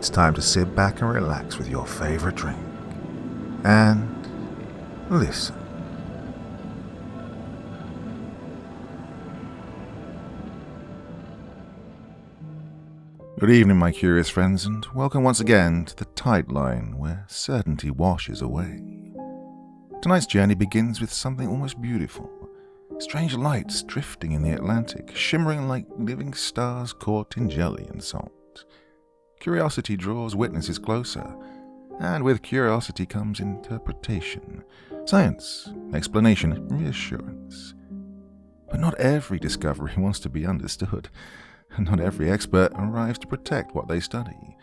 it's time to sit back and relax with your favorite drink. And listen. Good evening, my curious friends, and welcome once again to the tide line where certainty washes away. Tonight's journey begins with something almost beautiful. Strange lights drifting in the Atlantic, shimmering like living stars caught in jelly and salt. Curiosity draws witnesses closer, and with curiosity comes interpretation, science, explanation, reassurance. But not every discovery wants to be understood, and not every expert arrives to protect what they study.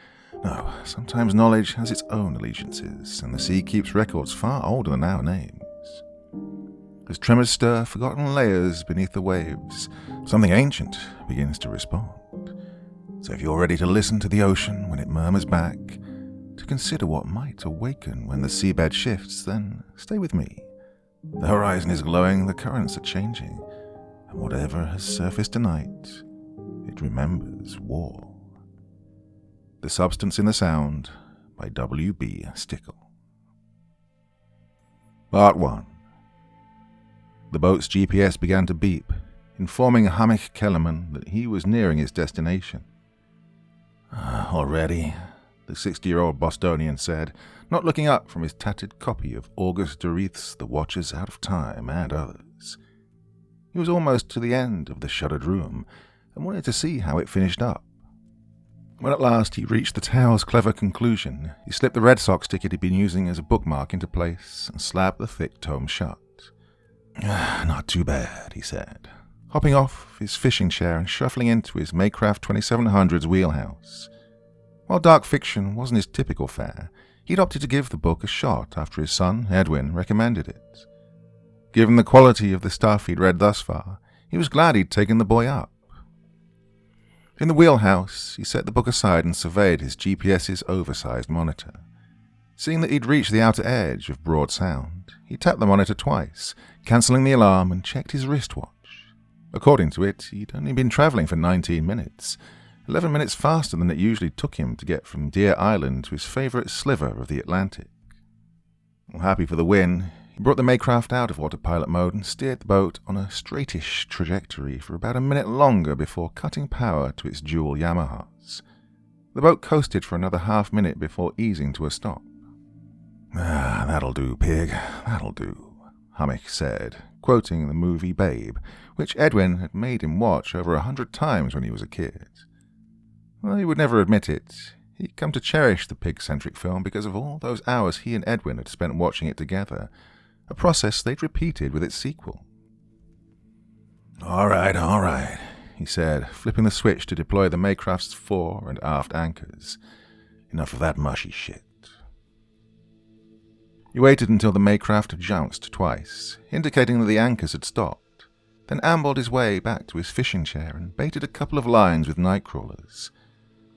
No, sometimes knowledge has its own allegiances, and the sea keeps records far older than our names. As tremors stir forgotten layers beneath the waves, something ancient begins to respond. So if you're ready to listen to the ocean when it murmurs back, to consider what might awaken when the seabed shifts, then stay with me. The horizon is glowing, the currents are changing, and whatever has surfaced tonight, it remembers war. The Substance in the Sound by W.B. Stickle. Part 1. The boat's GPS began to beep, informing Hamik Kellerman that he was nearing his destination. Already, the 60-year-old Bostonian said, not looking up from his tattered copy of August Dereth's The Watchers Out of Time and others. He was almost to the end of the shuttered room and wanted to see how it finished up. When at last he reached the tale's clever conclusion, he slipped the Red Sox ticket he'd been using as a bookmark into place and slapped the thick tome shut. Not too bad, he said, hopping off his fishing chair and shuffling into his Maycraft 2700's wheelhouse. While dark fiction wasn't his typical fare, he'd opted to give the book a shot after his son, Edwin, recommended it. Given the quality of the stuff he'd read thus far, he was glad he'd taken the boy up. In the wheelhouse, he set the book aside and surveyed his GPS's oversized monitor. Seeing that he'd reached the outer edge of broad sound, he tapped the monitor twice, cancelling the alarm, and checked his wristwatch. According to it, he'd only been travelling for 19 minutes, 11 minutes faster than it usually took him to get from Deer Island to his favourite sliver of the Atlantic. Happy for the win, he brought the Maycraft out of autopilot mode and steered the boat on a straightish trajectory for about a minute longer before cutting power to its dual Yamahas. The boat coasted for another half-minute before easing to a stop. That'll do, pig, that'll do, Hamik said, quoting the movie Babe, which Edwin had made him watch over 100 times when he was a kid. Well, he would never admit it. He'd come to cherish the pig-centric film because of all those hours he and Edwin had spent watching it together, a process they'd repeated with its sequel. All right, he said, flipping the switch to deploy the Maycraft's fore and aft anchors. Enough of that mushy shit. He waited until the Maycraft jounced twice, indicating that the anchors had stopped, then ambled his way back to his fishing chair and baited a couple of lines with night crawlers.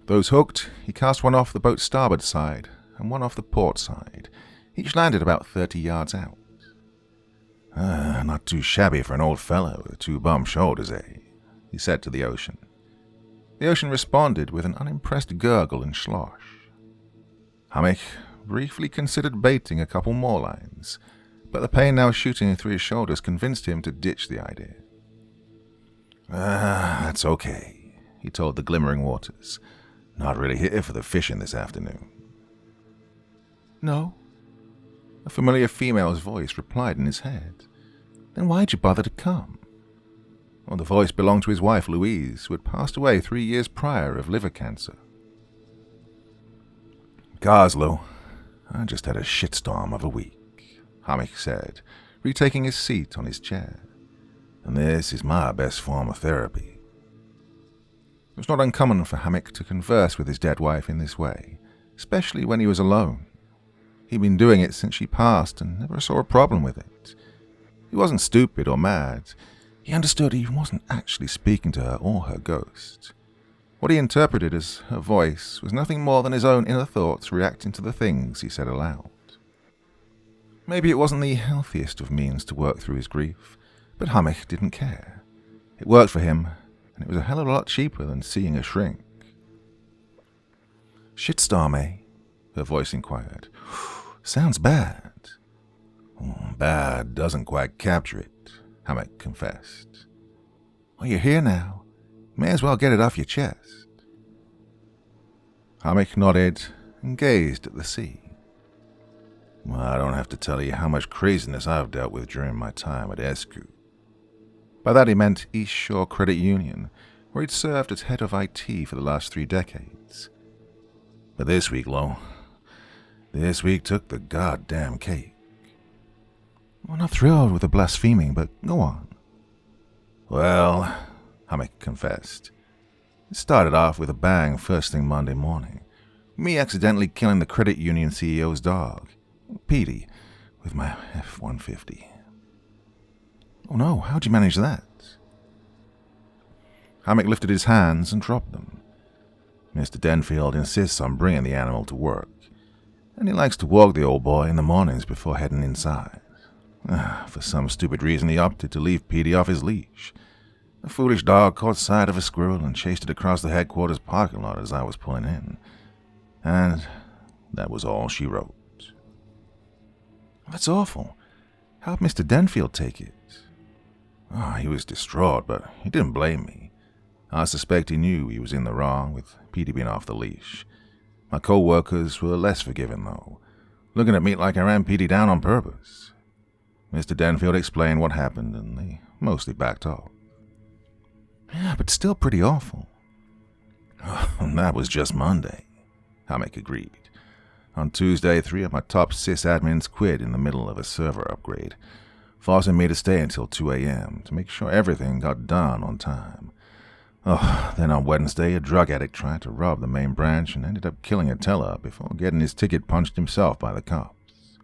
Those hooked, he cast one off the boat's starboard side and one off the port side. Each landed about 30 yards out. Not too shabby for an old fellow with 2 bum shoulders, eh? He said to the ocean. The ocean responded with an unimpressed gurgle and slosh. Hamik briefly considered baiting a couple more lines, but the pain now shooting through his shoulders convinced him to ditch the idea. That's okay, he told the glimmering waters. Not really here for the fishing this afternoon. No? A familiar female's voice replied in his head. Then why'd you bother to come? Well, the voice belonged to his wife, Louise, who had passed away 3 years prior of liver cancer. Goslow, I just had a shitstorm of a week, Hamik said, retaking his seat on his chair. And this is my best form of therapy. It was not uncommon for Hamik to converse with his dead wife in this way, especially when he was alone. He'd been doing it since she passed and never saw a problem with it. He wasn't stupid or mad. He understood he wasn't actually speaking to her or her ghost. What he interpreted as her voice was nothing more than his own inner thoughts reacting to the things he said aloud. Maybe it wasn't the healthiest of means to work through his grief, but Hamik didn't care. It worked for him, and it was a hell of a lot cheaper than seeing a shrink. Shitstorm, eh? Her voice inquired. Sounds bad. Bad doesn't quite capture it, Hammock confessed. Well, you're here now. May as well get it off your chest. Hammock nodded and gazed at the sea. Well, I don't have to tell you how much craziness I've dealt with during my time at Escu. By that he meant East Shore Credit Union, where he'd served as head of IT for the last 3 decades. But this week, Lo, this week took the goddamn cake. I'm not thrilled with the blaspheming, but go on. Well, Hammock confessed, it started off with a bang first thing Monday morning. Me accidentally killing the credit union CEO's dog, Petey, with my F-150. Oh no, how'd you manage that? Hammock lifted his hands and dropped them. Mr. Denfield insists on bringing the animal to work, and he likes to walk the old boy in the mornings before heading inside. For some stupid reason, he opted to leave Petey off his leash. The foolish dog caught sight of a squirrel and chased it across the headquarters parking lot as I was pulling in. And that was all she wrote. That's awful. How'd Mr. Denfield take it? He was distraught, but he didn't blame me. I suspect he knew he was in the wrong with Petey being off the leash. My co-workers were less forgiving, though, looking at me like I ran Petey down on purpose. Mr. Denfield explained what happened, and they mostly backed off. Yeah, but still pretty awful. That was just Monday, Hammock agreed. On Tuesday, 3 of my top sysadmins quit in the middle of a server upgrade, forcing me to stay until 2 a.m. to make sure everything got done on time. Then on Wednesday, a drug addict tried to rob the main branch and ended up killing a teller before getting his ticket punched himself by the cops.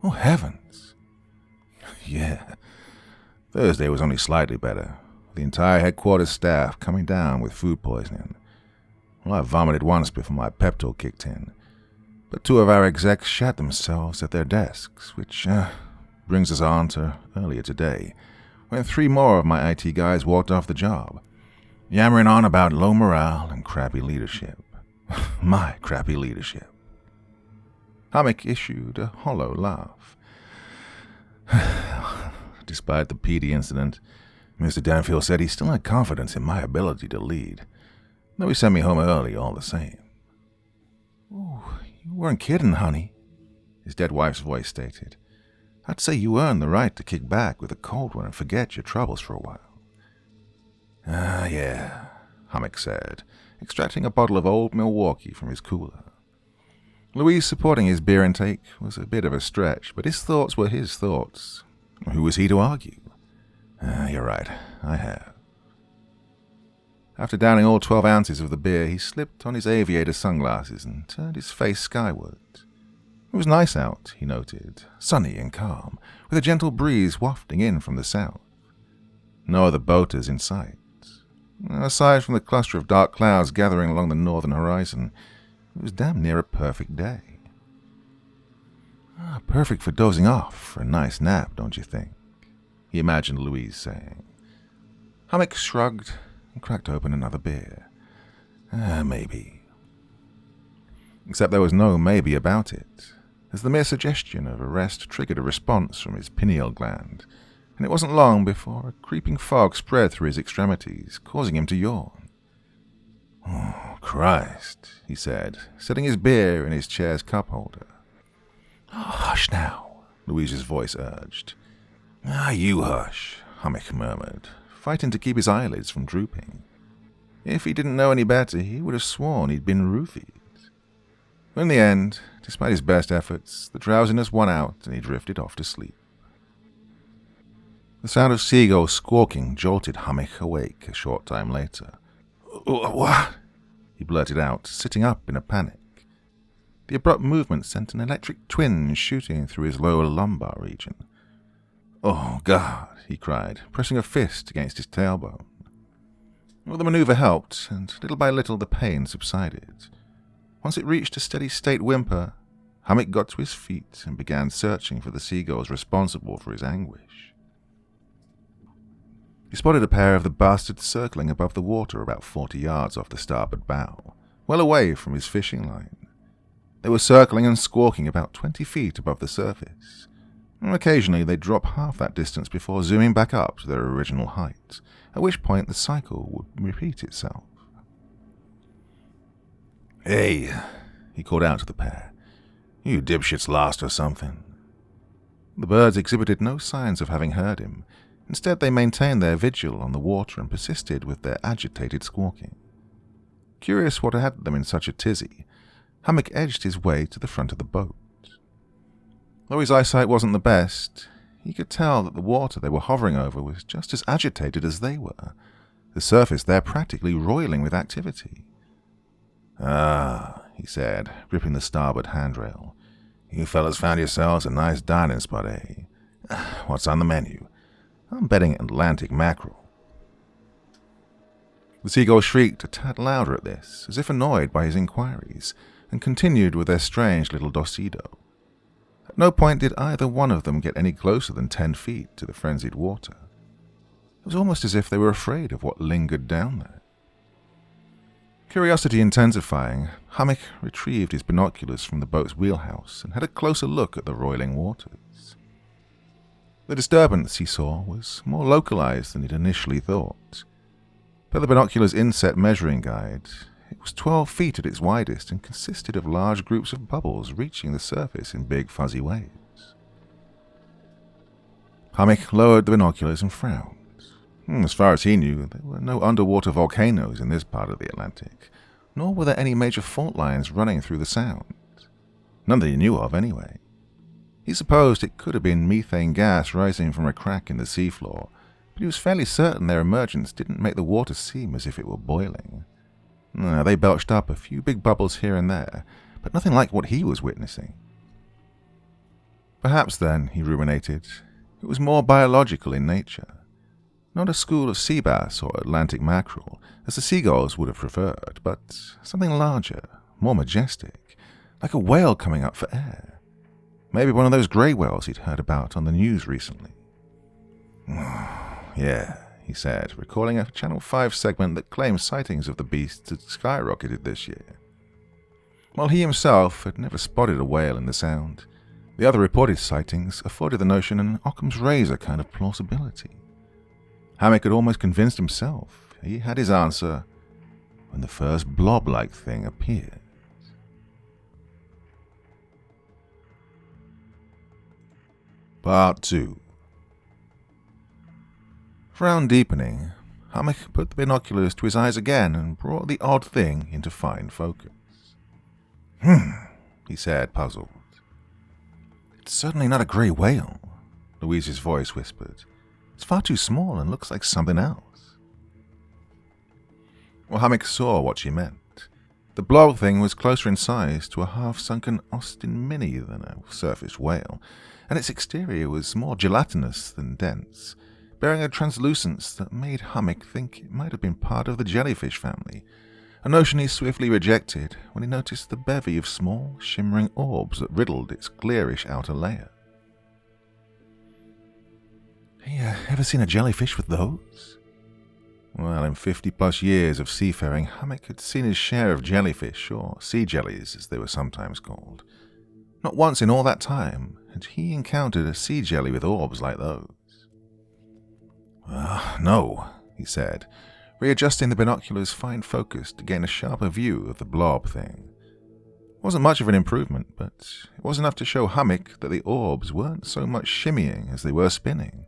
Oh, heavens. Yeah. Thursday was only slightly better, with the entire headquarters staff coming down with food poisoning. Well, I vomited once before my Pepto kicked in, but 2 of our execs shat themselves at their desks, which brings us on to earlier today, when 3 more of my IT guys walked off the job, yammering on about low morale and crappy leadership. My crappy leadership. Hammock issued a hollow laugh. Despite the Petey incident, Mr. Denfield said he still had confidence in my ability to lead, though he sent me home early all the same. Oh, you weren't kidding, honey, his dead wife's voice stated. I'd say you earned the right to kick back with a cold one and forget your troubles for a while. Yeah, Hammock said, extracting a bottle of old Milwaukee from his cooler. Louise supporting his beer intake was a bit of a stretch, but his thoughts were his thoughts. Who was he to argue? You're right, I have. After downing all 12 ounces of the beer, he slipped on his aviator sunglasses and turned his face skyward. It was nice out, he noted, sunny and calm, with a gentle breeze wafting in from the south. No other boaters in sight. Aside from the cluster of dark clouds gathering along the northern horizon, it was damn near a perfect day. Perfect for dozing off for a nice nap, don't you think? He imagined Louise saying. Hammock shrugged and cracked open another beer. Maybe. Except there was no maybe about it, as the mere suggestion of a rest triggered a response from his pineal gland, and it wasn't long before a creeping fog spread through his extremities, causing him to yawn. Oh, Christ, he said, setting his beer in his chair's cup holder. Oh, hush now, Louise's voice urged. You hush, Hammock murmured, fighting to keep his eyelids from drooping. If he didn't know any better, he would have sworn he'd been roofied. In the end, despite his best efforts, the drowsiness won out and he drifted off to sleep. The sound of seagulls squawking jolted Hammock awake a short time later. What? He blurted out, sitting up in a panic. The abrupt movement sent an electric twinge shooting through his lower lumbar region. Oh, God, he cried, pressing a fist against his tailbone. Well, the maneuver helped, and little by little the pain subsided. Once it reached a steady-state whimper, Hammock got to his feet and began searching for the seagulls responsible for his anguish. He spotted a pair of the bastards circling above the water about 40 yards off the starboard bow, well away from his fishing line. They were circling and squawking about 20 feet above the surface. Occasionally they'd drop half that distance before zooming back up to their original height, at which point the cycle would repeat itself. "Hey," he called out to the pair. "You dipshits lost or something?" The birds exhibited no signs of having heard him. Instead, they maintained their vigil on the water and persisted with their agitated squawking. Curious what had them in such a tizzy, Hammock edged his way to the front of the boat. Though his eyesight wasn't the best, he could tell that the water they were hovering over was just as agitated as they were, the surface there practically roiling with activity. "Ah," he said, gripping the starboard handrail. "You fellas found yourselves a nice dining spot, eh? What's on the menu? I'm betting Atlantic mackerel." The seagulls shrieked a tad louder at this, as if annoyed by his inquiries, and continued with their strange little dosido. At no point did either one of them get any closer than 10 feet to the frenzied water. It was almost as if they were afraid of what lingered down there. Curiosity intensifying, Hammock retrieved his binoculars from the boat's wheelhouse and had a closer look at the roiling waters. The disturbance, he saw, was more localized than he'd initially thought. Per the binoculars' inset measuring guide, it was 12 feet at its widest and consisted of large groups of bubbles reaching the surface in big fuzzy waves. Hammock lowered the binoculars and frowned. As far as he knew, there were no underwater volcanoes in this part of the Atlantic, nor were there any major fault lines running through the Sound. None that he knew of, anyway. He supposed it could have been methane gas rising from a crack in the seafloor, but he was fairly certain their emergence didn't make the water seem as if it were boiling. They belched up a few big bubbles here and there, but nothing like what he was witnessing. Perhaps then, he ruminated, it was more biological in nature. Not a school of sea bass or Atlantic mackerel, as the seagulls would have preferred, but something larger, more majestic, like a whale coming up for air. Maybe one of those grey whales he'd heard about on the news recently. "Yeah," he said, recalling a Channel 5 segment that claimed sightings of the beast had skyrocketed this year. While he himself had never spotted a whale in the Sound, the other reported sightings afforded the notion an Occam's razor kind of plausibility. Hammock had almost convinced himself he had his answer when the first blob-like thing appeared. Part 2. Frown deepening, Hammock put the binoculars to his eyes again and brought the odd thing into fine focus. He said, puzzled. "It's certainly not a grey whale," Louise's voice whispered. "It's far too small and looks like something else." Well, Hammock saw what she meant. The blob thing was closer in size to a half-sunken Austin Mini than a surface whale, and its exterior was more gelatinous than dense, bearing a translucence that made Hammock think it might have been part of the jellyfish family, a notion he swiftly rejected when he noticed the bevy of small, shimmering orbs that riddled its clearish outer layer. "Hey, ever seen a jellyfish with those?" Well, in 50-plus years of seafaring, Hammock had seen his share of jellyfish, or sea jellies as they were sometimes called. Not once in all that time had he encountered a sea jelly with orbs like those. "No," he said, readjusting the binoculars' fine focus to gain a sharper view of the blob thing. It wasn't much of an improvement, but it was enough to show Hammock that the orbs weren't so much shimmying as they were spinning.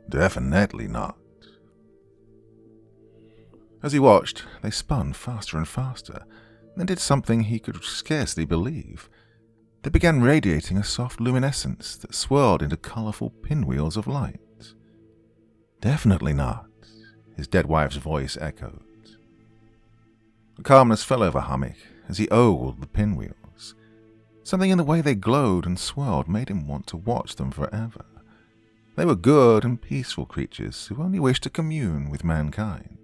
Definitely not. As he watched, they spun faster and faster, then did something he could scarcely believe. They began radiating a soft luminescence that swirled into colourful pinwheels of light. "Definitely not," his dead wife's voice echoed. A calmness fell over Hammock as he ogled the pinwheels. Something in the way they glowed and swirled made him want to watch them forever. They were good and peaceful creatures who only wished to commune with mankind.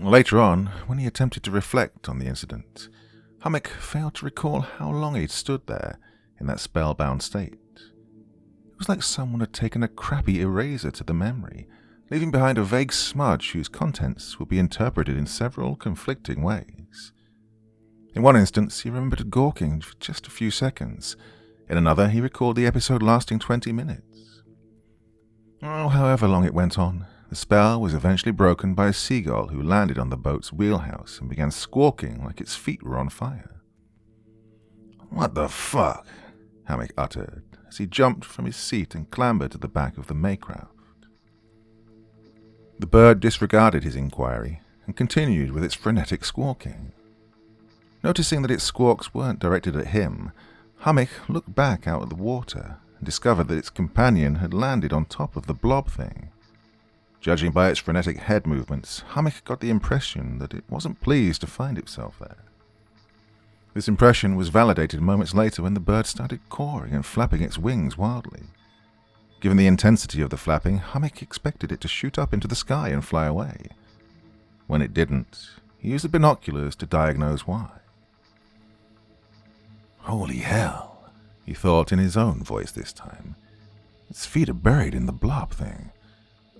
Later on, when he attempted to reflect on the incident, Hammock failed to recall how long he'd stood there in that spellbound state. It was like someone had taken a crappy eraser to the memory, leaving behind a vague smudge whose contents would be interpreted in several conflicting ways. In one instance, he remembered gawking for just a few seconds. In another, he recalled the episode lasting 20 minutes. However long it went on, the spell was eventually broken by a seagull who landed on the boat's wheelhouse and began squawking like its feet were on fire. "What the fuck?" Hammock uttered as he jumped from his seat and clambered to the back of the Maycraft. The bird disregarded his inquiry and continued with its frenetic squawking. Noticing that its squawks weren't directed at him, Hammock looked back out at the water and discovered that its companion had landed on top of the blob thing. Judging by its frenetic head movements, Hammock got the impression that it wasn't pleased to find itself there. This impression was validated moments later when the bird started cawing and flapping its wings wildly. Given the intensity of the flapping, Hammock expected it to shoot up into the sky and fly away. When it didn't, he used the binoculars to diagnose why. "Holy hell," he thought in his own voice this time. "Its feet are buried in the blob thing.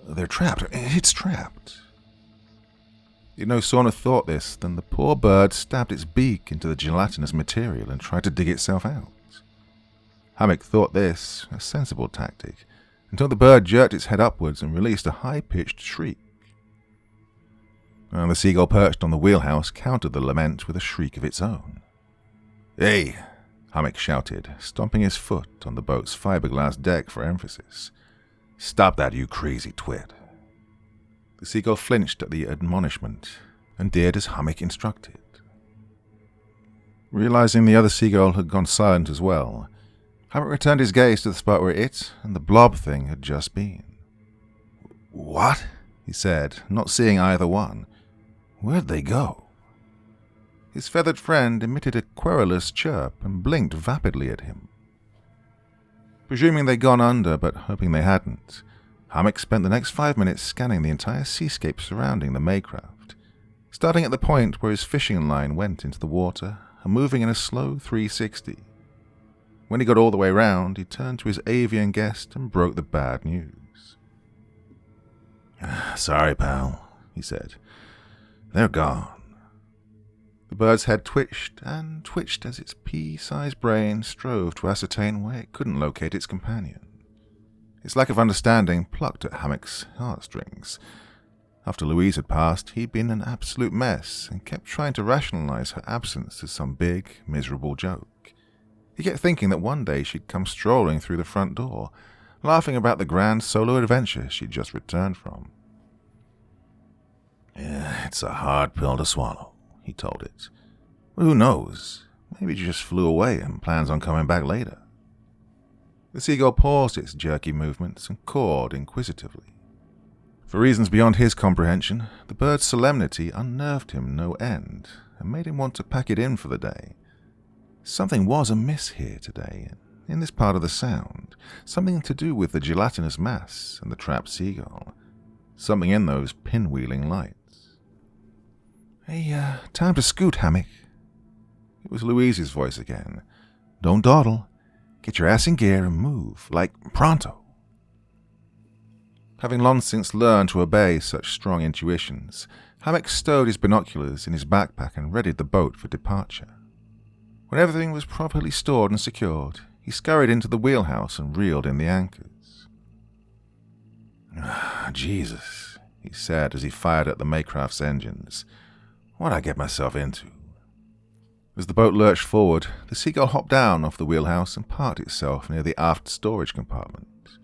They're trapped. It's trapped." He had no sooner thought this than the poor bird stabbed its beak into the gelatinous material and tried to dig itself out. Hammock thought this a sensible tactic, until the bird jerked its head upwards and released a high-pitched shriek. The seagull perched on the wheelhouse countered the lament with a shriek of its own. "Hey!" Hammock shouted, stomping his foot on the boat's fiberglass deck for emphasis. "Stop that, you crazy twit." The seagull flinched at the admonishment and did as Hammock instructed. Realizing the other seagull had gone silent as well, Hammock returned his gaze to the spot where it and the blob thing had just been. "What?" he said, not seeing either one. "Where'd they go?" His feathered friend emitted a querulous chirp and blinked vapidly at him. Presuming they'd gone under, but hoping they hadn't, Hammock spent the next 5 minutes scanning the entire seascape surrounding the Maycraft, starting at the point where his fishing line went into the water and moving in a slow 360. When he got all the way round, he turned to his avian guest and broke the bad news. "Sorry, pal," he said. "They're gone." The bird's head twitched and twitched as its pea-sized brain strove to ascertain why it couldn't locate its companion. Its lack of understanding plucked at Hammock's heartstrings. After Louise had passed, he'd been an absolute mess and kept trying to rationalize her absence as some big, miserable joke. He kept thinking that one day she'd come strolling through the front door, laughing about the grand solo adventure she'd just returned from. "Yeah, it's a hard pill to swallow," he told it. "Well, who knows? Maybe it just flew away and plans on coming back later." The seagull paused its jerky movements and cawed inquisitively. For reasons beyond his comprehension, the bird's solemnity unnerved him no end and made him want to pack it in for the day. Something was amiss here today, in this part of the Sound, something to do with the gelatinous mass and the trapped seagull, something in those pinwheeling lights. "Hey, time to scoot, Hammock." It was Louise's voice again. "Don't dawdle. Get your ass in gear and move, like pronto." Having long since learned to obey such strong intuitions, Hammock stowed his binoculars in his backpack and readied the boat for departure. When everything was properly stored and secured, he scurried into the wheelhouse and reeled in the anchors. "Jesus," he said as he fired at the Maycraft's engines. "What'd I get myself into?" As the boat lurched forward, the seagull hopped down off the wheelhouse and parked itself near the aft storage compartment.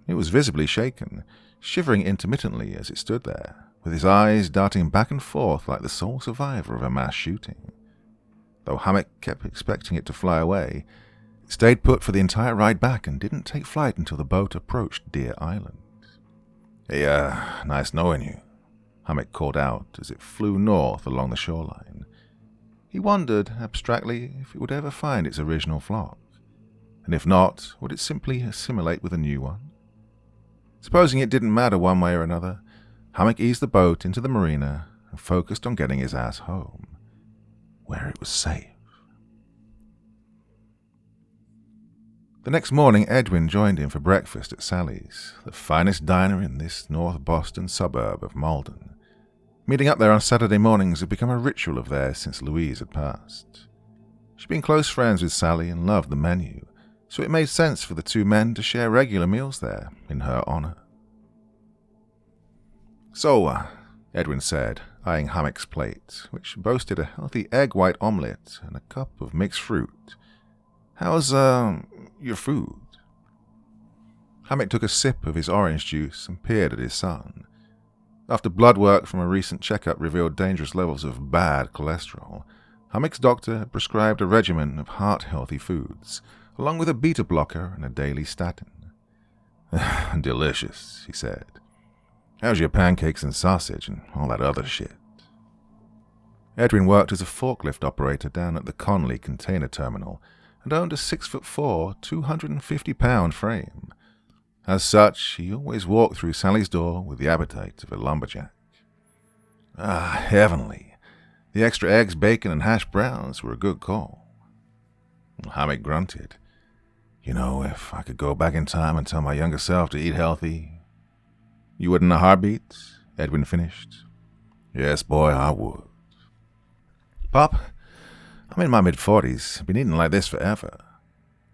It was visibly shaken, shivering intermittently as it stood there, with his eyes darting back and forth like the sole survivor of a mass shooting. Though Hammock kept expecting it to fly away, it stayed put for the entire ride back and didn't take flight until the boat approached Deer Island. "Hey, nice knowing you," Hammock called out as it flew north along the shoreline. He wondered, abstractly, if it would ever find its original flock, and if not, would it simply assimilate with a new one? Supposing it didn't matter one way or another, Hammock eased the boat into the marina and focused on getting his ass home, where it was safe. The next morning, Edwin joined him for breakfast at Sally's, the finest diner in this North Boston suburb of Malden. Meeting up there on Saturday mornings had become a ritual of theirs since Louise had passed. She'd been close friends with Sally and loved the menu, so it made sense for the two men to share regular meals there in her honor. "So," Edwin said, eyeing Hammock's plate, which boasted a healthy egg white omelette and a cup of mixed fruit. "How's, your food?" Hammock took a sip of his orange juice and peered at his son. After blood work from a recent checkup revealed dangerous levels of bad cholesterol, Hammock's doctor had prescribed a regimen of heart-healthy foods, along with a beta blocker and a daily statin. "Delicious," he said. "How's your pancakes and sausage and all that other shit?" Edwin worked as a forklift operator down at the Conley container terminal and owned a 6'4", 250-pound frame. As such, he always walked through Sally's door with the appetite of a lumberjack. Heavenly. The extra eggs, bacon, and hash browns were a good call. Hammock grunted. "You know, if I could go back in time and tell my younger self to eat healthy..." "You would in a heartbeat?" Edwin finished. "Yes, boy, I would." "Pop, I'm in my mid-40s. Been eating like this forever.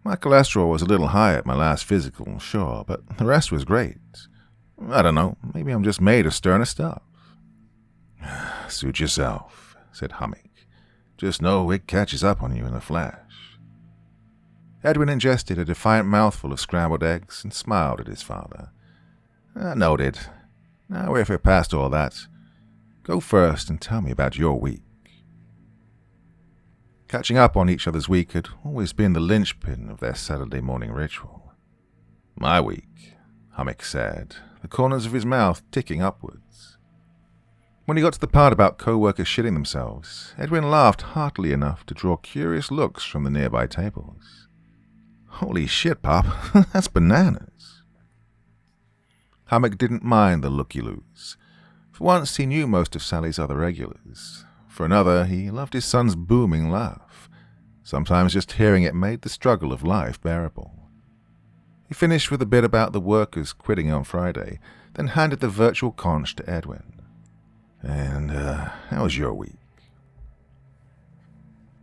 My cholesterol was a little high at my last physical, sure, but the rest was great. I don't know, maybe I'm just made of sterner stuff." "Suit yourself," said Hammock. "Just know it catches up on you in a flash." Edwin ingested a defiant mouthful of scrambled eggs and smiled at his father. "Noted. Now, if we're past all that, go first and tell me about your week." Catching up on each other's week had always been the linchpin of their Saturday morning ritual. "My week," Hammock said, the corners of his mouth ticking upwards. When he got to the part about co-workers shitting themselves, Edwin laughed heartily enough to draw curious looks from the nearby tables. "Holy shit, Pop, that's bananas." Hammock didn't mind the looky-loos. For once, he knew most of Sally's other regulars. For another, he loved his son's booming laugh. Sometimes just hearing it made the struggle of life bearable. He finished with a bit about the workers quitting on Friday, then handed the virtual conch to Edwin. "And, how was your week?"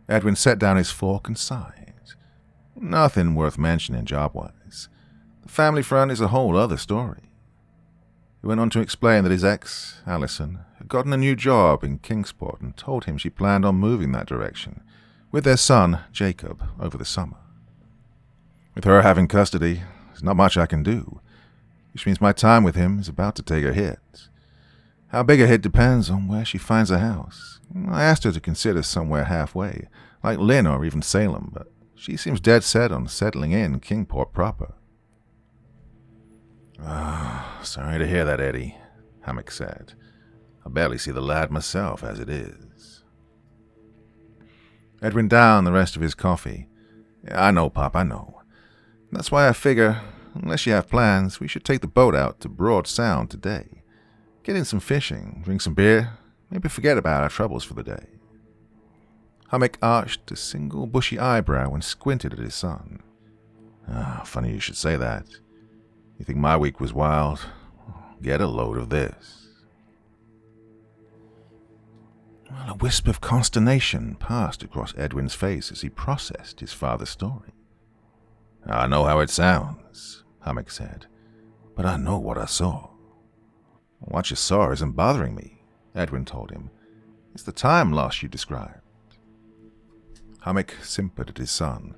Edwin set down his fork and sighed. "Nothing worth mentioning job-wise. The family front is a whole other story." He went on to explain that his ex, Allison, had gotten a new job in Kingsport and told him she planned on moving that direction, with their son, Jacob, over the summer. "With her having custody, there's not much I can do, which means my time with him is about to take a hit. How big a hit depends on where she finds a house. I asked her to consider somewhere halfway, like Lynn or even Salem, but she seems dead set on settling in Kingport proper." "Sorry to hear that, Eddie," Hammock said. "I barely see the lad myself as it is." Edwin downed the rest of his coffee. "I know, Pop, I know. That's why I figure, unless you have plans, we should take the boat out to Broad Sound today. Get in some fishing, drink some beer, maybe forget about our troubles for the day." Hammock arched a single bushy eyebrow and squinted at his son. Funny you should say that. You think my week was wild? Get a load of this." Well, a wisp of consternation passed across Edwin's face as he processed his father's story. "I know how it sounds," Hammock said, "but I know what I saw." "What you saw isn't bothering me," Edwin told him. "It's the time loss you described." Hammock simpered at his son.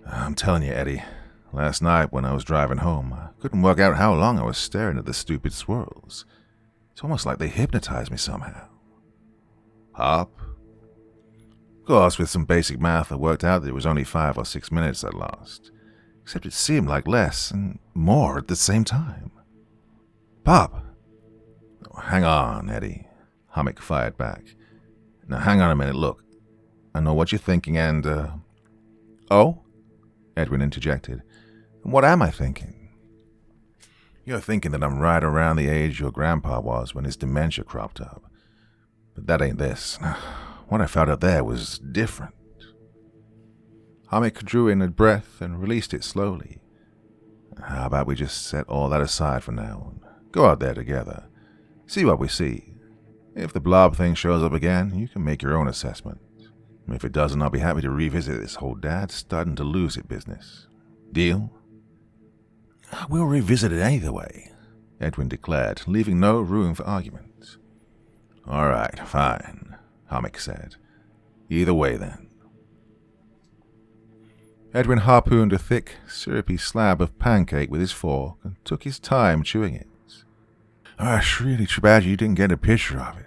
"I'm telling you, Eddie, last night when I was driving home, I couldn't work out how long I was staring at the stupid swirls. It's almost like they hypnotized me somehow." "Pop?" "Of course, with some basic math, I worked out that it was only 5 or 6 minutes I'd lost. Except it seemed like less and more at the same time." "Pop!" "Hang on, Eddie," Hammock fired back. "Now hang on a minute, look. I know what you're thinking and, "Oh?" Edwin interjected. "What am I thinking?" "You're thinking that I'm right around the age your grandpa was when his dementia cropped up. But that ain't this. What I found out there was different." Hammock drew in a breath and released it slowly. How about we just set all that aside for now and go out there together, see what we see. If the blob thing shows up again, you can make your own assessment. If it doesn't, I'll be happy to revisit this whole dad's starting to lose it business. Deal? We'll revisit it either way, Edwin declared, leaving no room for argument. All right, fine, Hammock said. Either way, then. Edwin harpooned a thick, syrupy slab of pancake with his fork and took his time chewing it. It's really too bad you didn't get a picture of it.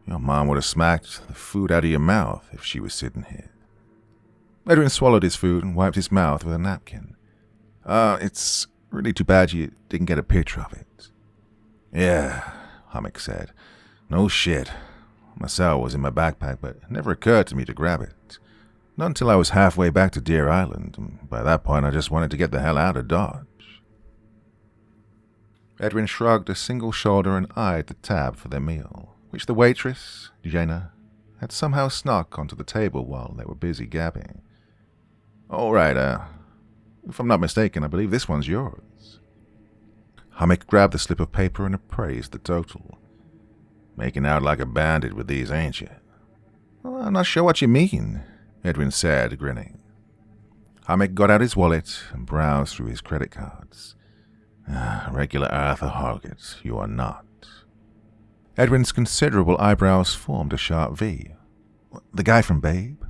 Your mom would have smacked the food out of your mouth if she was sitting here. Edwin swallowed his food and wiped his mouth with a napkin. It's really too bad you didn't get a picture of it. Yeah, Hammock said. No shit. My cell was in my backpack, but it never occurred to me to grab it. Not until I was halfway back to Deer Island, and by that point I just wanted to get the hell out of Dodge. Edwin shrugged a single shoulder and eyed the tab for their meal, which the waitress, Jenna, had somehow snuck onto the table while they were busy gabbing. All right, if I'm not mistaken, I believe this one's yours. Hammock grabbed the slip of paper and appraised the total. Making out like a bandit with these, ain't you? Well, I'm not sure what you mean, Edwin said, grinning. Hammock got out his wallet and browsed through his credit cards. Regular Arthur Hoggett, you are not. Edwin's considerable eyebrows formed a sharp V. The guy from Babe?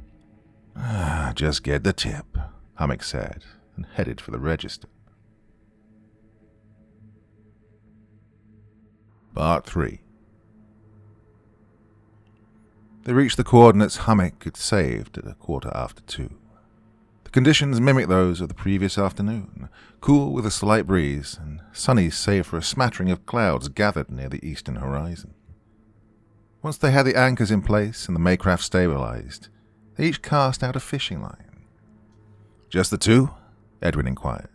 Just get the tip, Hammock said, and headed for the register. Part 3. They reached the coordinates Hammock had saved at 2:15. The conditions mimicked those of the previous afternoon, cool with a slight breeze, and sunny save for a smattering of clouds gathered near the eastern horizon. Once they had the anchors in place and the Maycraft stabilized, they each cast out a fishing line. Just the two? Edwin inquired.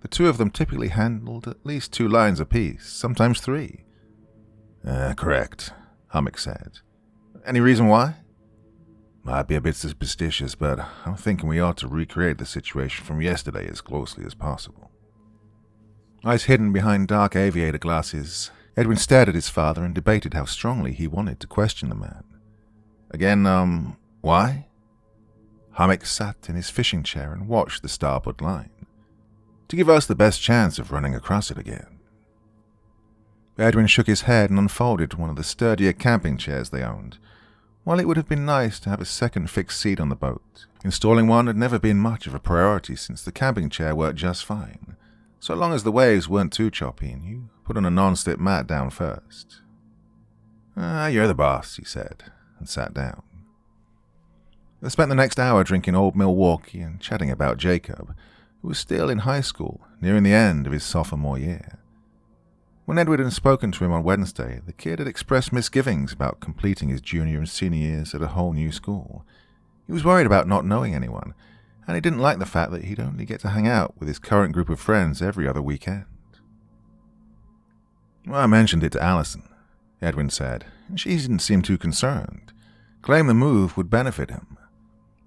The two of them typically handled at least 2 lines apiece, sometimes 3. Correct, Hammock said. Any reason why? Might be a bit superstitious, but I'm thinking we ought to recreate the situation from yesterday as closely as possible. Eyes hidden behind dark aviator glasses, Edwin stared at his father and debated how strongly he wanted to question the man. Again, why? Hammock sat in his fishing chair and watched the starboard line. To give us the best chance of running across it again. Edwin shook his head and unfolded one of the sturdier camping chairs they owned. While it would have been nice to have a second fixed seat on the boat, installing one had never been much of a priority since the camping chair worked just fine, so long as the waves weren't too choppy and you put on a non-slip mat down first. You're the boss, he said, and sat down. They spent the next hour drinking Old Milwaukee and chatting about Jacob, who was still in high school, nearing the end of his sophomore year. When Edward had spoken to him on Wednesday, the kid had expressed misgivings about completing his junior and senior years at a whole new school. He was worried about not knowing anyone, and he didn't like the fact that he'd only get to hang out with his current group of friends every other weekend. I mentioned it to Allison, Edwin said, and she didn't seem too concerned. Claimed the move would benefit him,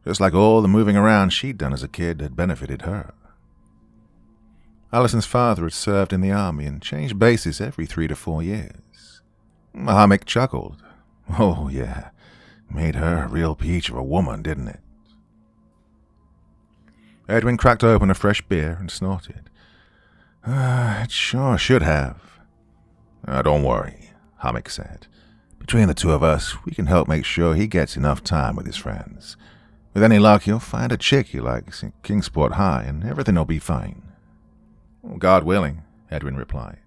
just like all the moving around she'd done as a kid had benefited her. Allison's father had served in the army and changed bases every 3 to 4 years. Hammock chuckled. Oh, yeah. Made her a real peach of a woman, didn't it? Edwin cracked open a fresh beer and snorted. It sure should have. Don't worry, Hammock said. Between the two of us, we can help make sure he gets enough time with his friends. With any luck, he'll find a chick he likes in Kingsport High, and everything will be fine. God willing, Edwin replied.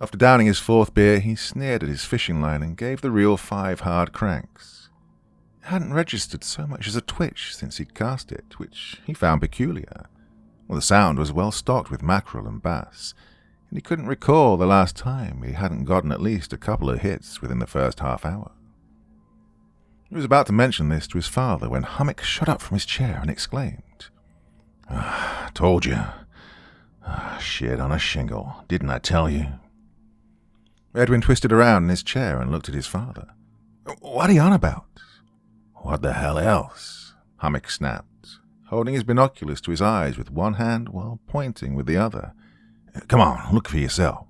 After downing his 4th beer, he sneered at his fishing line and gave the reel 5 hard cranks. It hadn't registered so much as a twitch since he'd cast it, which he found peculiar. The sound was well stocked with mackerel and bass, and he couldn't recall the last time he hadn't gotten at least a couple of hits within the first half hour. He was about to mention this to his father when Hammock shot up from his chair and exclaimed, Told you. Shit on a shingle, didn't I tell you? Edwin twisted around in his chair and looked at his father. What are you on about? What the hell else? Hammock snapped, holding his binoculars to his eyes with one hand while pointing with the other. "Come on, look for yourself."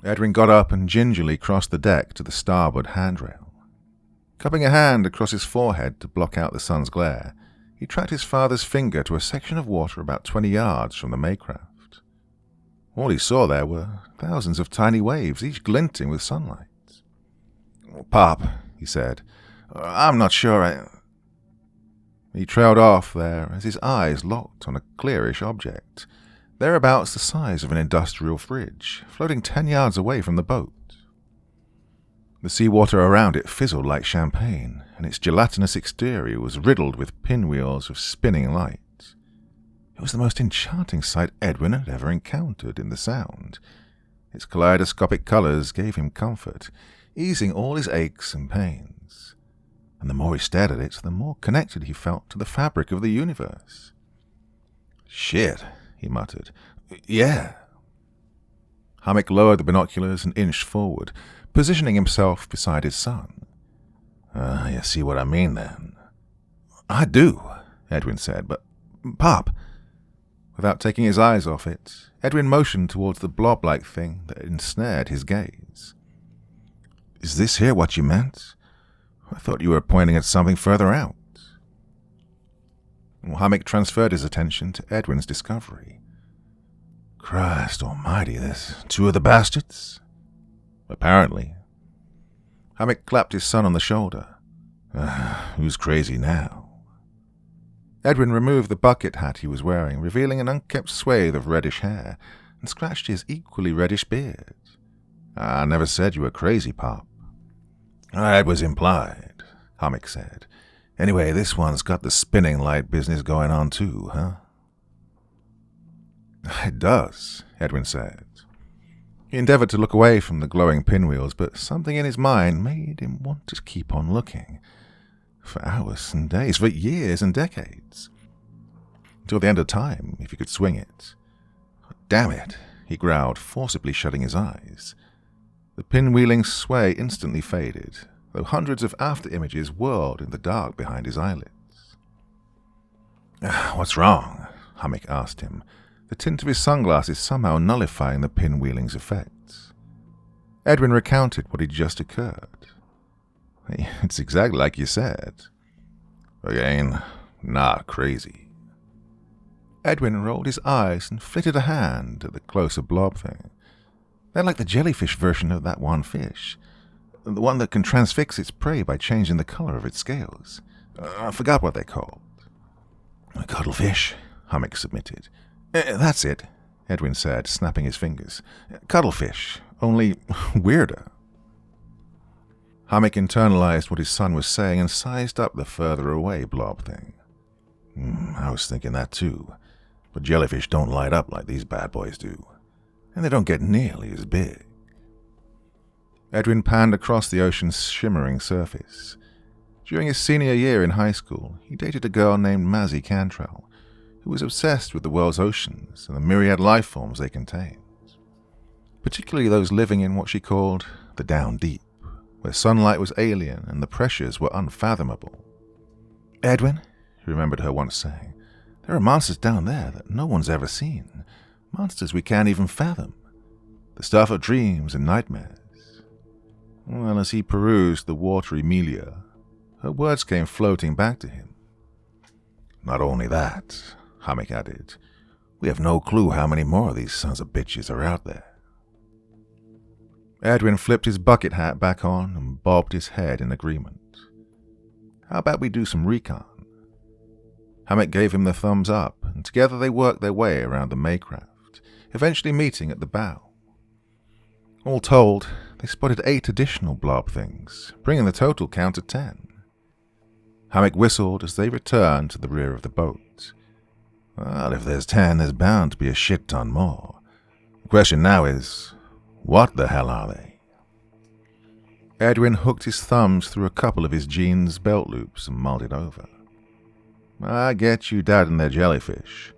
Edwin got up and gingerly crossed the deck to the starboard handrail. Cupping a hand across his forehead to block out the sun's glare, he tracked his father's finger to a section of water about 20 yards from the Maycraft. All he saw there were thousands of tiny waves, each glinting with sunlight. "Pop," he said, "I'm not sure He trailed off there as his eyes locked on a clearish object, thereabouts the size of an industrial fridge, floating 10 yards away from the boat. The seawater around it fizzled like champagne, and its gelatinous exterior was riddled with pinwheels of spinning light. It was the most enchanting sight Edwin had ever encountered in the Sound. Its kaleidoscopic colors gave him comfort, easing all his aches and pains. And the more he stared at it, the more connected he felt to the fabric of the universe. "Shit," he muttered. "Yeah." Hammock lowered the binoculars and inched forward, positioning himself beside his son. "You see what I mean, then?" "I do," Edwin said, "but, Pop..." Without taking his eyes off it, Edwin motioned towards the blob-like thing that ensnared his gaze. "Is this here what you meant? I thought you were pointing at something further out." Hammock transferred his attention to Edwin's discovery. "Christ almighty, there's 2 of the bastards?" "Apparently." Hammock clapped his son on the shoulder. Who's crazy now?" Edwin removed the bucket hat he was wearing, revealing an unkempt swathe of reddish hair, and scratched his equally reddish beard. "I never said you were crazy, Pop." "It was implied," Hammock said. "Anyway, this one's got the spinning light business going on too, huh?" "It does," Edwin said. He endeavored to look away from the glowing pinwheels, but something in his mind made him want to keep on looking. For hours and days, for years and decades. Till the end of time, if he could swing it. "Damn it," he growled, forcibly shutting his eyes. The pinwheeling sway instantly faded, though hundreds of after-images whirled in the dark behind his eyelids. "What's wrong?" Hammock asked him, the tint of his sunglasses somehow nullifying the pinwheeling's effects. Edwin recounted what had just occurred. "It's exactly like you said." "Again, not crazy." Edwin rolled his eyes and flitted a hand at the closer blob thing. "They're like the jellyfish version of that one fish. The one that can transfix its prey by changing the color of its scales. I forgot what they're called." "A cuttlefish," Hammock submitted. "That's it," Edwin said, snapping his fingers. "Cuttlefish, only weirder." Hammock internalized what his son was saying and sized up the further away blob thing. "I was thinking that too, but jellyfish don't light up like these bad boys do, and they don't get nearly as big." Edwin panned across the ocean's shimmering surface. During his senior year in high school, he dated a girl named Mazzy Cantrell, who was obsessed with the world's oceans and the myriad life forms they contained, particularly those living in what she called the down deep, where sunlight was alien and the pressures were unfathomable. "Edwin," he remembered her once saying, "there are monsters down there that no one's ever seen, monsters we can't even fathom, the stuff of dreams and nightmares." Well, as he perused the watery milieu, her words came floating back to him. "Not only that," Hammock added, "we have no clue how many more of these sons of bitches are out there." Edwin flipped his bucket hat back on and bobbed his head in agreement. "How about we do some recon?" Hammock gave him the thumbs up, and together they worked their way around the Maycraft, eventually meeting at the bow. All told, they spotted 8 additional blob things, bringing the total count to 10. Hammock whistled as they returned to the rear of the boat. "Well, if there's 10, there's bound to be a shit ton more. The question now is, what the hell are they?" Edwin hooked his thumbs through a couple of his jeans belt loops and mulled it over. "I get you doubting they're jellyfish.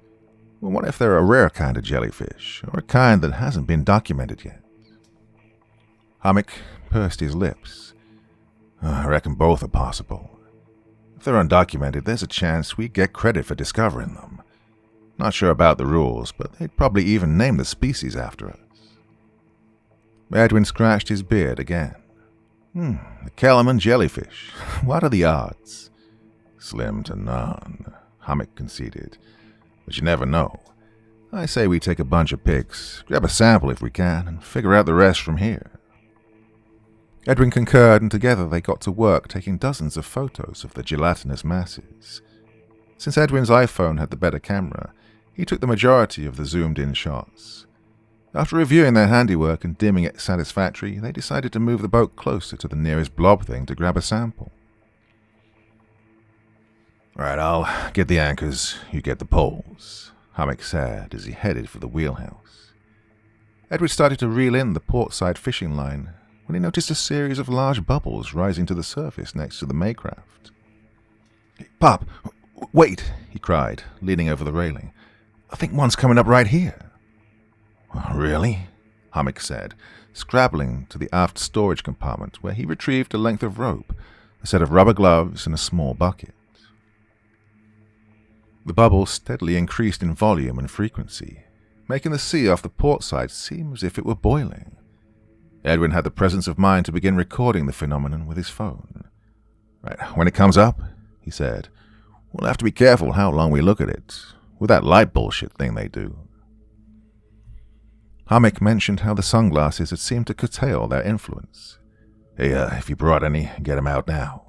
Well, what if they're a rare kind of jellyfish, or a kind that hasn't been documented yet?" Hammock pursed his lips. "I reckon both are possible. If they're undocumented, there's a chance we get credit for discovering them. Not sure about the rules, but they'd probably even name the species after us. Edwin scratched his beard again. The Kellerman jellyfish. What are the odds? Slim to none, Hammock conceded. But you never know. I say we take a bunch of pics, grab a sample if we can, and figure out the rest from here. Edwin concurred, and together they got to work taking dozens of photos of the gelatinous masses. Since Edwin's iPhone had the better camera, he took the majority of the zoomed-in shots. After reviewing their handiwork and deeming it satisfactory, they decided to move the boat closer to the nearest blob thing to grab a sample. "Right, I'll get the anchors, you get the poles," Hammock said as he headed for the wheelhouse. Edward started to reel in the portside fishing line when he noticed a series of large bubbles rising to the surface next to the Maycraft. "Pop, wait," he cried, leaning over the railing. "I think one's coming up right here." "Really?" Hammock said, scrabbling to the aft storage compartment where he retrieved a length of rope, a set of rubber gloves, and a small bucket. The bubbles steadily increased in volume and frequency, making the sea off the port side seem as if it were boiling. Edwin had the presence of mind to begin recording the phenomenon with his phone. "Right, when it comes up," he said, "we'll have to be careful how long we look at it, with that light bullshit thing they do." Hammock mentioned how the sunglasses had seemed to curtail their influence. "Hey, if you brought any, get 'em out now."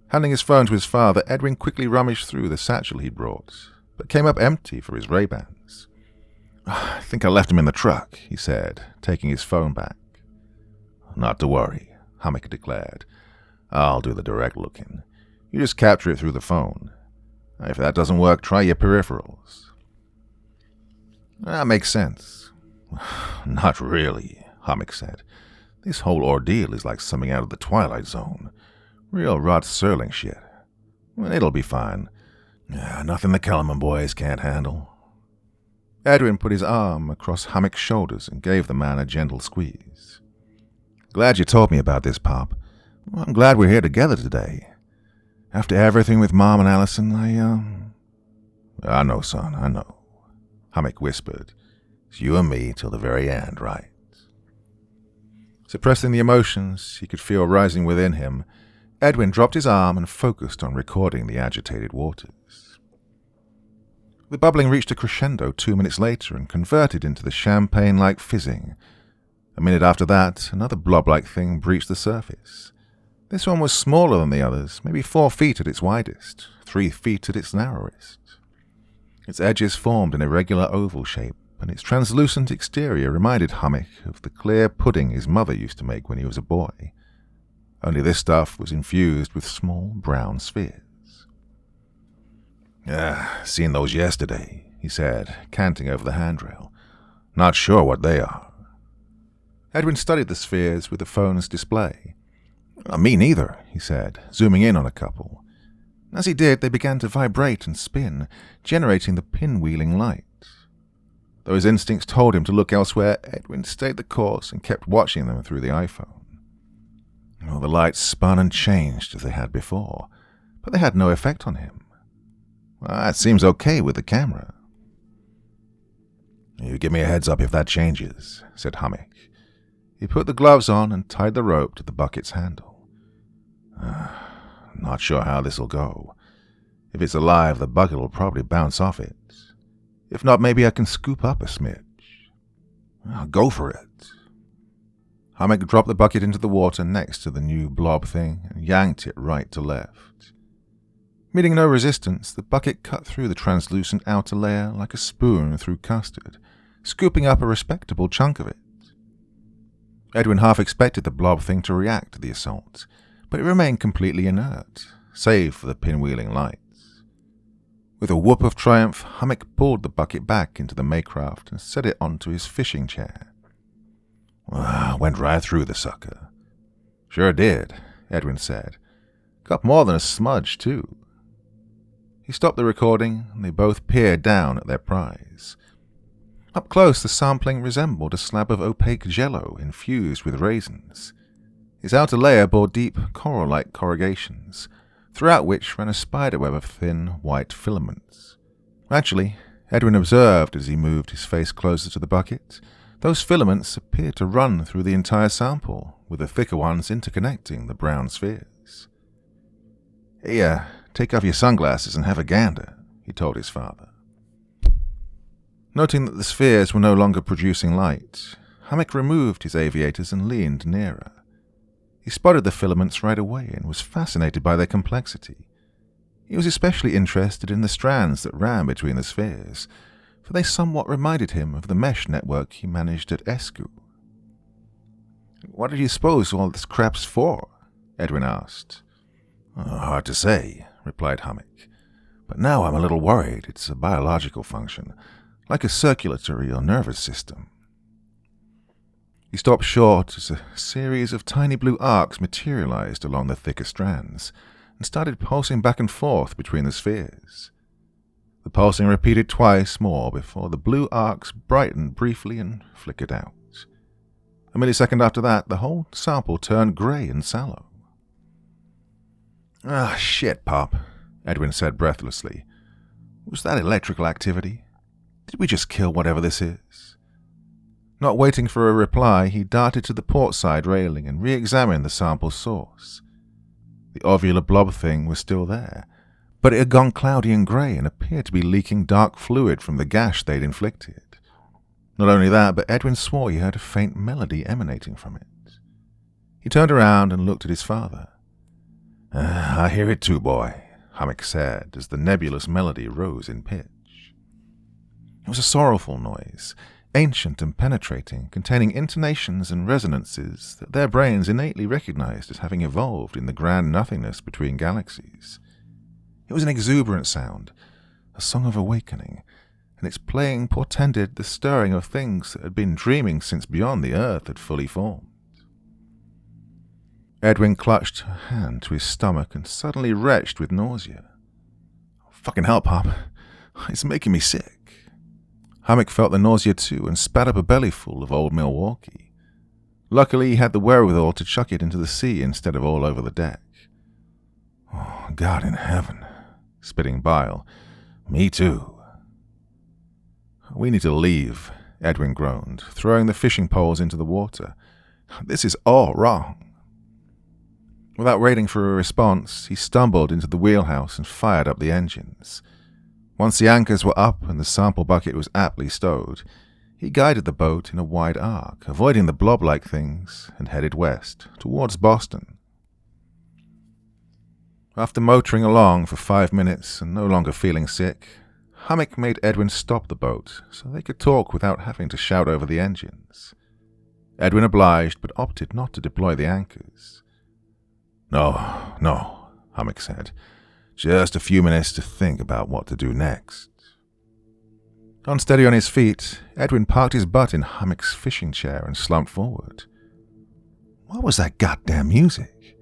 Handing his phone to his father, Edwin quickly rummaged through the satchel he'd brought, but came up empty for his Ray-Bans. "I think I left them in the truck," he said, taking his phone back. "Not to worry," Hammock declared. "I'll do the direct looking. You just capture it through the phone. If that doesn't work, try your peripherals." "That makes sense." "Not really," Hammock said. "This whole ordeal is like something out of the Twilight Zone. Real Rod Serling shit. It'll be fine. Nothing the Kellerman boys can't handle." Edwin put his arm across Hammock's shoulders and gave the man a gentle squeeze. "Glad you told me about this, Pop. I'm glad we're here together today. After everything with Mom and Allison, I know, son, I know," Hammock whispered. "It's you and me till the very end, right?" Suppressing the emotions he could feel rising within him, Edwin dropped his arm and focused on recording the agitated waters. The bubbling reached a crescendo 2 minutes later and converted into the champagne-like fizzing. A minute after that, another blob-like thing breached the surface. This one was smaller than the others, maybe 4 feet at its widest, 3 feet at its narrowest. Its edges formed an irregular oval shape, and its translucent exterior reminded Hammock of the clear pudding his mother used to make when he was a boy. Only this stuff was infused with small brown spheres. "Seen those yesterday," he said, canting over the handrail. "Not sure what they are." Edwin studied the spheres with the phone's display. "Me neither," he said, zooming in on a couple. As he did, they began to vibrate and spin, generating the pinwheeling light. Though his instincts told him to look elsewhere, Edwin stayed the course and kept watching them through the iPhone. The lights spun and changed as they had before, but they had no effect on him. "It seems okay with the camera." "You give me a heads up if that changes," said Hammock. He put the gloves on and tied the rope to the bucket's handle. "Not sure how this'll go. If it's alive, the bucket will probably bounce off it. If not, maybe I can scoop up a smidge." "Go for it." Hammock dropped the bucket into the water next to the new blob thing and yanked it right to left. Meeting no resistance, the bucket cut through the translucent outer layer like a spoon through custard, scooping up a respectable chunk of it. Edwin half expected the blob thing to react to the assault, but it remained completely inert, save for the pinwheeling lights. With a whoop of triumph, Hammock pulled the bucket back into the Maycraft and set it onto his fishing chair. "Went right through the sucker." "Sure did," Edwin said. "Got more than a smudge, too." He stopped the recording, and they both peered down at their prize. Up close, the sampling resembled a slab of opaque jello infused with raisins. Its outer layer bore deep, coral-like corrugations, throughout which ran a spiderweb of thin, white filaments. Actually, Edwin observed as he moved his face closer to the bucket, those filaments appeared to run through the entire sample, with the thicker ones interconnecting the brown spheres. "Hey, take off your sunglasses and have a gander," he told his father. Noting that the spheres were no longer producing light, Hammock removed his aviators and leaned nearer. He spotted the filaments right away and was fascinated by their complexity. He was especially interested in the strands that ran between the spheres, for they somewhat reminded him of the mesh network he managed at Escu. "What do you suppose all this crap's for?" Edwin asked. "Hard to say," replied Hammock. "But now I'm a little worried it's a biological function, like a circulatory or nervous system." He stopped short as a series of tiny blue arcs materialized along the thicker strands and started pulsing back and forth between the spheres. The pulsing repeated twice more before the blue arcs brightened briefly and flickered out. A millisecond after that, the whole sample turned gray and sallow. "Ah, shit, Pop," Edwin said breathlessly. "Was that electrical activity? Did we just kill whatever this is?" Not waiting for a reply, he darted to the port side railing and re-examined the sample's source. The ovular blob thing was still there, but it had gone cloudy and grey and appeared to be leaking dark fluid from the gash they'd inflicted. Not only that, but Edwin swore he heard a faint melody emanating from it. He turned around and looked at his father. "I hear it too, boy," Hammock said as the nebulous melody rose in pitch. It was a sorrowful noise, ancient and penetrating, containing intonations and resonances that their brains innately recognized as having evolved in the grand nothingness between galaxies. It was an exuberant sound, a song of awakening, and its playing portended the stirring of things that had been dreaming since beyond the earth had fully formed. Edwin clutched a hand to his stomach and suddenly retched with nausea. "Fucking hell, Pop. It's making me sick." Hammock felt the nausea too and spat up a bellyful of old Milwaukee. Luckily, he had the wherewithal to chuck it into the sea instead of all over the deck. "Oh, God in heaven," spitting bile. "Me too." "We need to leave," Edwin groaned, throwing the fishing poles into the water. "This is all wrong." Without waiting for a response, he stumbled into the wheelhouse and fired up the engines. Once the anchors were up and the sample bucket was aptly stowed, he guided the boat in a wide arc, avoiding the blob-like things, and headed west, towards Boston. After motoring along for 5 minutes and no longer feeling sick, Hammock made Edwin stop the boat so they could talk without having to shout over the engines. Edwin obliged, but opted not to deploy the anchors. No, Hammock said. Just a few minutes to think about what to do next. Unsteady on his feet, Edwin parked his butt in Hammock's fishing chair and slumped forward. What was that goddamn music?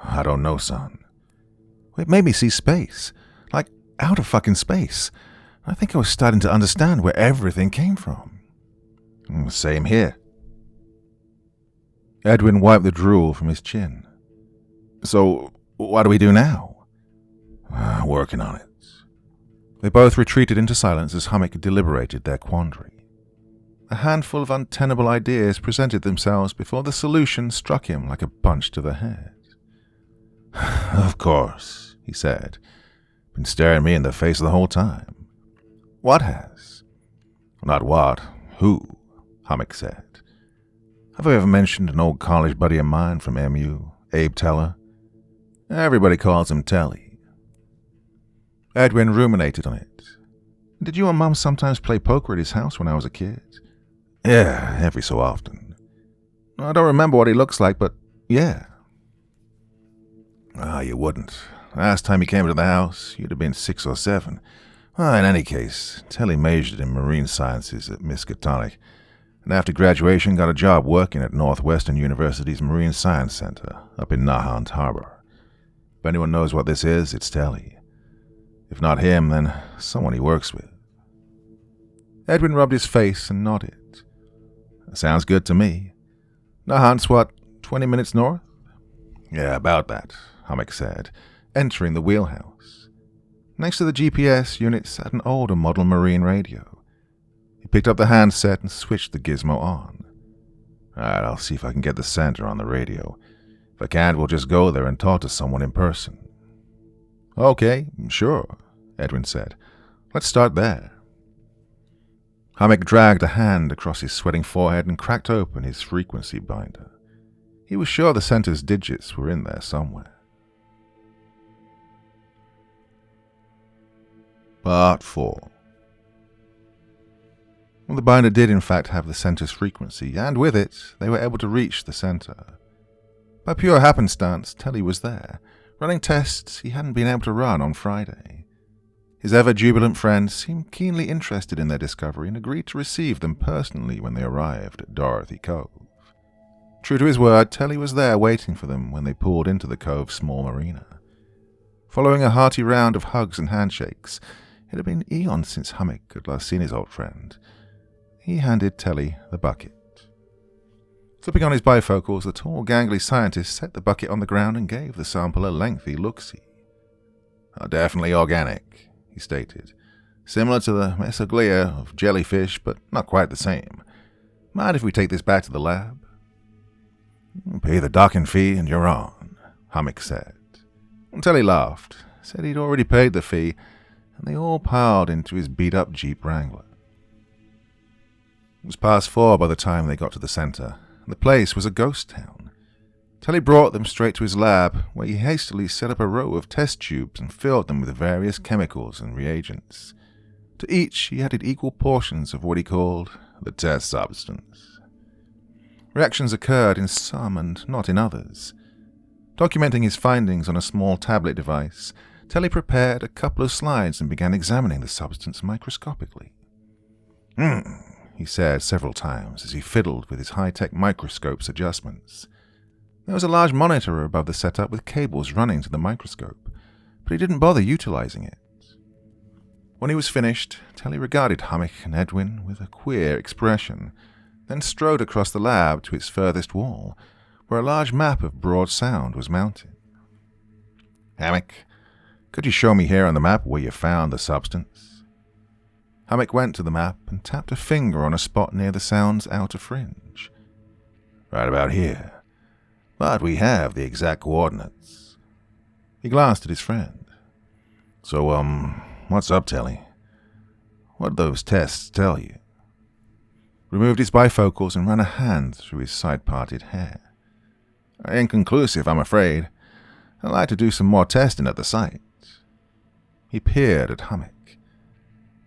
I don't know, son. It made me see space. Like, outer fucking space. I think I was starting to understand where everything came from. Same here. Edwin wiped the drool from his chin. So, what do we do now? Working on it. They both retreated into silence as Hammock deliberated their quandary. A handful of untenable ideas presented themselves before the solution struck him like a punch to the head. Of course, he said. Been staring me in the face the whole time. What has? Not what, who, Hammock said. Have I ever mentioned an old college buddy of mine from MU, Abe Teller? Everybody calls him Telly. Edwin ruminated on it. Did you and Mum sometimes play poker at his house when I was a kid? Yeah, every so often. I don't remember what he looks like, but yeah. You wouldn't. Last time he came to the house, you'd have been 6 or 7. In any case, Telly majored in marine sciences at Miskatonic, and after graduation got a job working at Northwestern University's Marine Science Center up in Nahant Harbor. If anyone knows what this is, it's Telly. If not him, then someone he works with. Edwin rubbed his face and nodded. Sounds good to me. Nahant's what, 20 minutes north? Yeah, about that, Hammock said. entering the wheelhouse. Next to the GPS unit sat an older model marine radio. He picked up the handset and switched the gizmo on. Alright, I'll see if I can get the center on the radio. If I can't, we'll just go there and talk to someone in person. Okay, sure, Edwin said. Let's start there. Hammock dragged a hand across his sweating forehead and cracked open his frequency binder. He was sure the center's digits were in there somewhere. Part 4. Well, the binder did in fact have the center's frequency, and with it, they were able to reach the center. By pure happenstance, Telly was there, running tests he hadn't been able to run on Friday. His ever-jubilant friend seemed keenly interested in their discovery and agreed to receive them personally when they arrived at Dorothy Cove. True to his word, Telly was there waiting for them when they pulled into the Cove's small marina. Following a hearty round of hugs and handshakes, it had been eons since Hammock had last seen his old friend. He handed Telly the bucket. Flipping on his bifocals, the tall, gangly scientist set the bucket on the ground and gave the sample a lengthy look-see. Definitely organic, he stated. Similar to the mesoglia of jellyfish, but not quite the same. Mind if we take this back to the lab? Pay the docking fee and you're on, Hammock said. Telly laughed, said he'd already paid the fee, and they all piled into his beat-up Jeep Wrangler. It was past 4 by the time they got to the center, and the place was a ghost town. Telly brought them straight to his lab, where he hastily set up a row of test tubes and filled them with various chemicals and reagents. To each he added equal portions of what he called the test substance. Reactions occurred in some and not in others. Documenting his findings on a small tablet device, Telly prepared a couple of slides and began examining the substance microscopically. He said several times as he fiddled with his high-tech microscope's adjustments. There was a large monitor above the setup with cables running to the microscope, but he didn't bother utilizing it. When he was finished, Telly regarded Hammock and Edwin with a queer expression, then strode across the lab to its furthest wall, where a large map of Broad Sound was mounted. Hammock, could you show me here on the map where you found the substance? Hammock went to the map and tapped a finger on a spot near the Sound's outer fringe. Right about here. But we have the exact coordinates. He glanced at his friend. So, what's up, Telly? What did those tests tell you? Removed his bifocals and ran a hand through his side-parted hair. Inconclusive, I'm afraid. I'd like to do some more testing at the site. He peered at Hammock.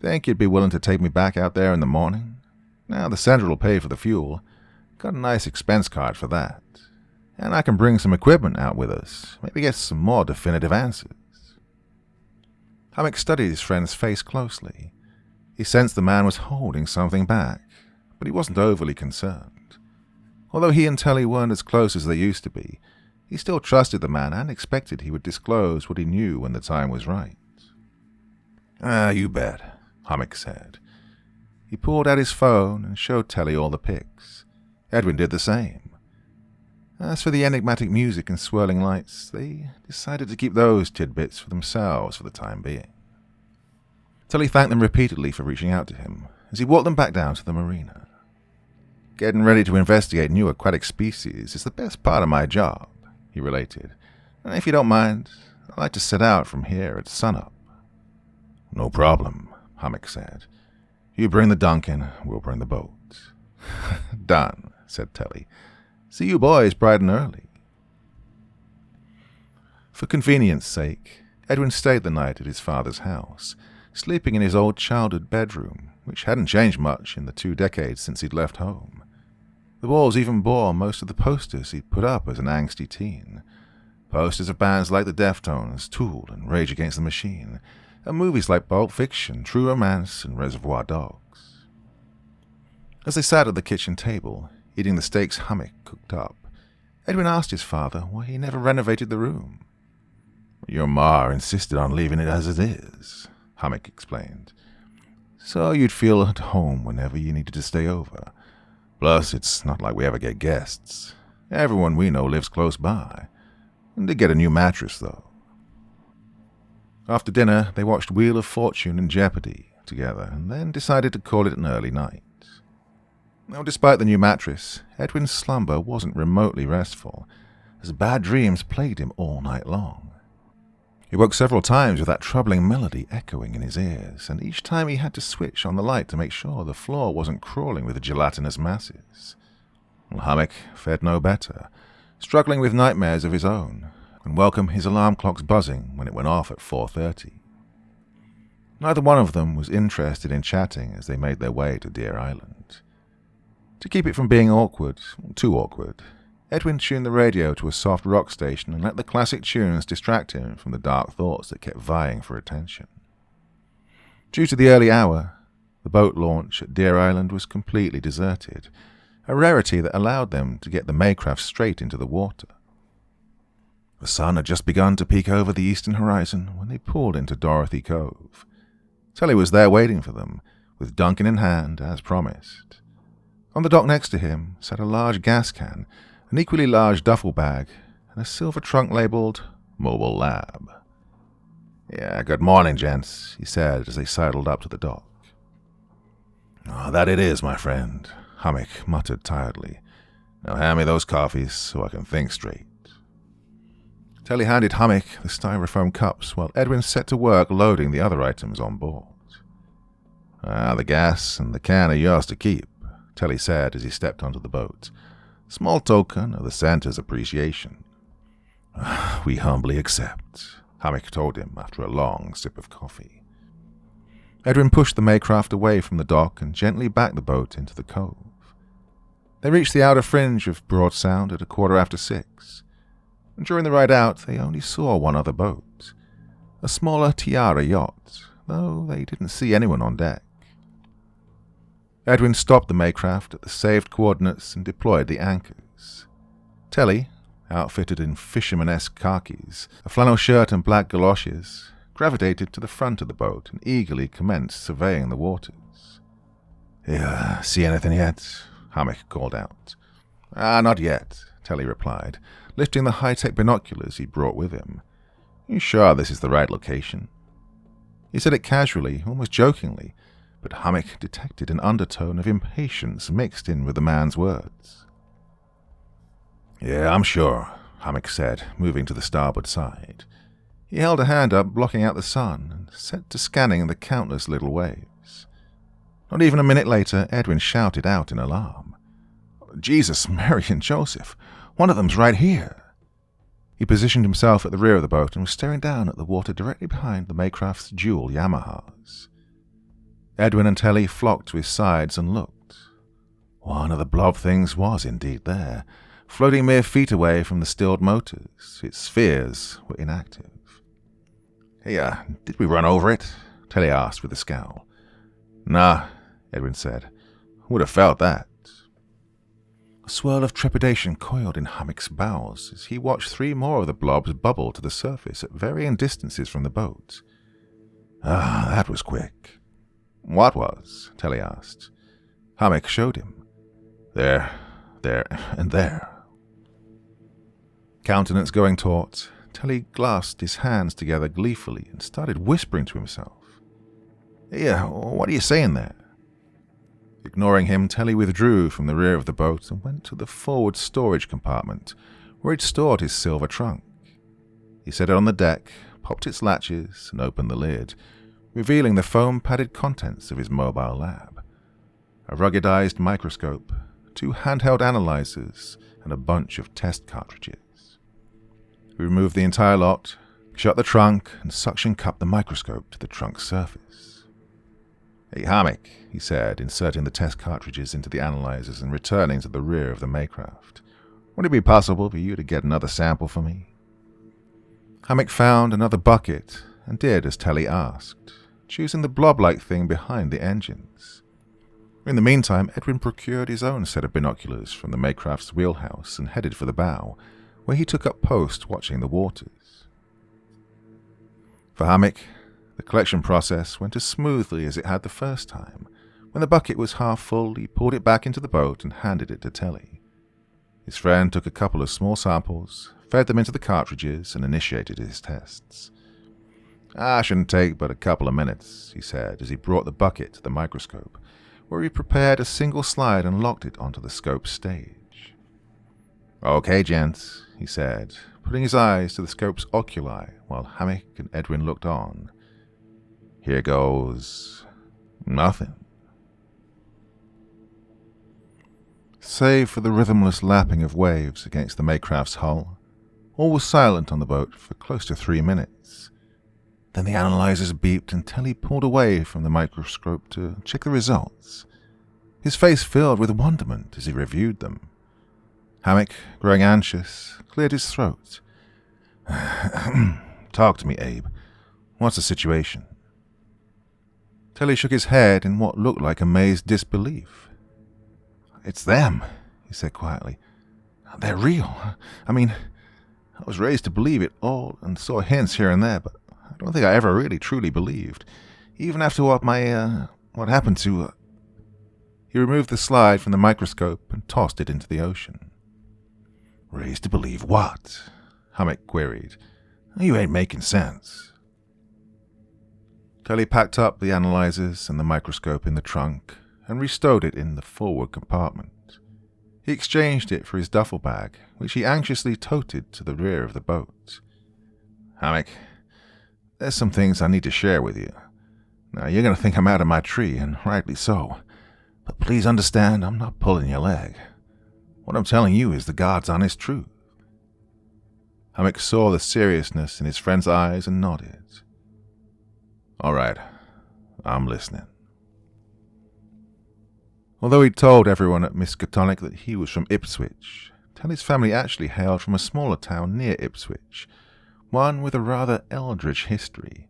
Think you'd be willing to take me back out there in the morning? Now the Central will pay for the fuel. Got a nice expense card for that. And I can bring some equipment out with us. Maybe get some more definitive answers. Hammock studied his friend's face closely. He sensed the man was holding something back, but he wasn't overly concerned. Although he and Telly weren't as close as they used to be, he still trusted the man and expected he would disclose what he knew when the time was right. You bet, Hammock said. He pulled out his phone and showed Telly all the pics. Edwin did the same. As for the enigmatic music and swirling lights, they decided to keep those tidbits for themselves for the time being. Telly thanked them repeatedly for reaching out to him as he walked them back down to the marina. Getting ready to investigate new aquatic species is the best part of my job, he related. And if you don't mind, I'd like to set out from here at sunup. No problem, Hammock said. You bring the Duncan, we'll bring the boat. Done, said Telly. See you boys bright and early. For convenience sake, Edwin stayed the night at his father's house, sleeping in his old childhood bedroom, which hadn't changed much in the 2 decades since he'd left home. The walls even bore most of the posters he'd put up as an angsty teen. Posters of bands like the Deftones, Tool, and Rage Against the Machine, and movies like Pulp Fiction, True Romance, and Reservoir Dogs. As they sat at the kitchen table, eating the steaks Hammock cooked up, Edwin asked his father why he never renovated the room. Your ma insisted on leaving it as it is, Hammock explained. So you'd feel at home whenever you needed to stay over. Plus, it's not like we ever get guests. Everyone we know lives close by. They get a new mattress, though. After dinner, they watched Wheel of Fortune and Jeopardy together, and then decided to call it an early night. Now, despite the new mattress, Edwin's slumber wasn't remotely restful, as bad dreams plagued him all night long. He woke several times with that troubling melody echoing in his ears, and each time he had to switch on the light to make sure the floor wasn't crawling with gelatinous masses. Hammock fared no better, struggling with nightmares of his own, and welcomed his alarm clock's buzzing when it went off at 4:30. Neither one of them was interested in chatting as they made their way to Deer Island. To keep it from being too awkward, Edwin tuned the radio to a soft rock station and let the classic tunes distract him from the dark thoughts that kept vying for attention. Due to the early hour, the boat launch at Deer Island was completely deserted, a rarity that allowed them to get the Maycraft straight into the water. The sun had just begun to peek over the eastern horizon when they pulled into Dorothy Cove. Tully was there waiting for them, with Duncan in hand, as promised. On the dock next to him sat a large gas can, an equally large duffel bag, and a silver trunk labeled Mobile Lab. "Yeah, good morning, gents," he said as they sidled up to the dock. "Oh, that it is, my friend," Hammock muttered tiredly. "Now hand me those coffees so I can think straight." Tully handed Hammock the styrofoam cups while Edwin set to work loading the other items on board. "The gas and the can are yours to keep," Tully said as he stepped onto the boat. "Small token of the center's appreciation." "We humbly accept," Hammock told him after a long sip of coffee. Edwin pushed the Maycraft away from the dock and gently backed the boat into the cove. They reached the outer fringe of Broad Sound at 6:15. During the ride out, they only saw one other boat, a smaller Tiara yacht, though they didn't see anyone on deck. Edwin stopped the Maycraft at the saved coordinates and deployed the anchors. Telly, outfitted in fisherman-esque khakis, a flannel shirt and black galoshes, gravitated to the front of the boat and eagerly commenced surveying the waters. "See anything yet?" Hammock called out. Not yet," Telly replied, lifting the high-tech binoculars he brought with him. "You sure this is the right location?" He said it casually, almost jokingly, but Hammock detected an undertone of impatience mixed in with the man's words. "Yeah, I'm sure," Hammock said, moving to the starboard side. He held a hand up, blocking out the sun, and set to scanning the countless little waves. Not even a minute later, Edwin shouted out in alarm. "Jesus, Mary and Joseph! One of them's right here!" He positioned himself at the rear of the boat and was staring down at the water directly behind the Maycraft's dual Yamahas. Edwin and Telly flocked to his sides and looked. One of the blob things was indeed there, floating mere feet away from the stilled motors. Its spheres were inactive. "Hey, did we run over it?" Telly asked with a scowl. "Nah," Edwin said. "Would have felt that." A swirl of trepidation coiled in Hammock's bowels as he watched 3 more of the blobs bubble to the surface at varying distances from the boat. That was quick." "What was?" Telly asked. Hammock showed him. There, and there." Countenance going taut, Telly clasped his hands together gleefully and started whispering to himself. "Hey, what are you saying there?" Ignoring him, Telly withdrew from the rear of the boat and went to the forward storage compartment, where he'd stored his silver trunk. He set it on the deck, popped its latches, and opened the lid, revealing the foam-padded contents of his mobile lab. A ruggedized microscope, 2 handheld analyzers, and a bunch of test cartridges. He removed the entire lot, shut the trunk, and suction-cupped the microscope to the trunk's surface. "Hey, Hammock," he said, inserting the test cartridges into the analyzers and returning to the rear of the Maycraft. "Would it be possible for you to get another sample for me?" Hammock found another bucket and did as Telly asked, choosing the blob-like thing behind the engines. In the meantime, Edwin procured his own set of binoculars from the Maycraft's wheelhouse and headed for the bow, where he took up post watching the waters. For Hammock, the collection process went as smoothly as it had the first time. When the bucket was half full, he pulled it back into the boat and handed it to Telly. His friend took a couple of small samples, fed them into the cartridges, and initiated his tests. Shouldn't take but a couple of minutes, he said as he brought the bucket to the microscope, where he prepared a single slide and locked it onto the scope's stage. Okay, gents, he said, putting his eyes to the scope's oculi while Hammock and Edwin looked on. Here goes nothing. Save for the rhythmless lapping of waves against the Maycraft's hull, all was silent on the boat for close to 3 minutes. Then the analyzers beeped and Telly pulled away from the microscope to check the results. His face filled with wonderment as he reviewed them. Hammock, growing anxious, cleared his throat. Talk to me, Abe. What's the situation? Telly shook his head in what looked like amazed disbelief. It's them, he said quietly. They're real. I mean, I was raised to believe it all and saw hints here and there, but I don't think I ever really truly believed. Even after what happened to... He removed the slide from the microscope and tossed it into the ocean. Raised to believe what? Hammock queried. You ain't making sense. Telly packed up the analyzers and the microscope in the trunk and restowed it in the forward compartment. He exchanged it for his duffel bag, which he anxiously toted to the rear of the boat. Hammock, there's some things I need to share with you. Now, you're going to think I'm out of my tree, and rightly so. But please understand, I'm not pulling your leg. What I'm telling you is the God's honest truth. Hammock saw the seriousness in his friend's eyes and nodded. All right, I'm listening. Although he'd told everyone at Miskatonic that he was from Ipswich, Telly's family actually hailed from a smaller town near Ipswich, one with a rather eldritch history.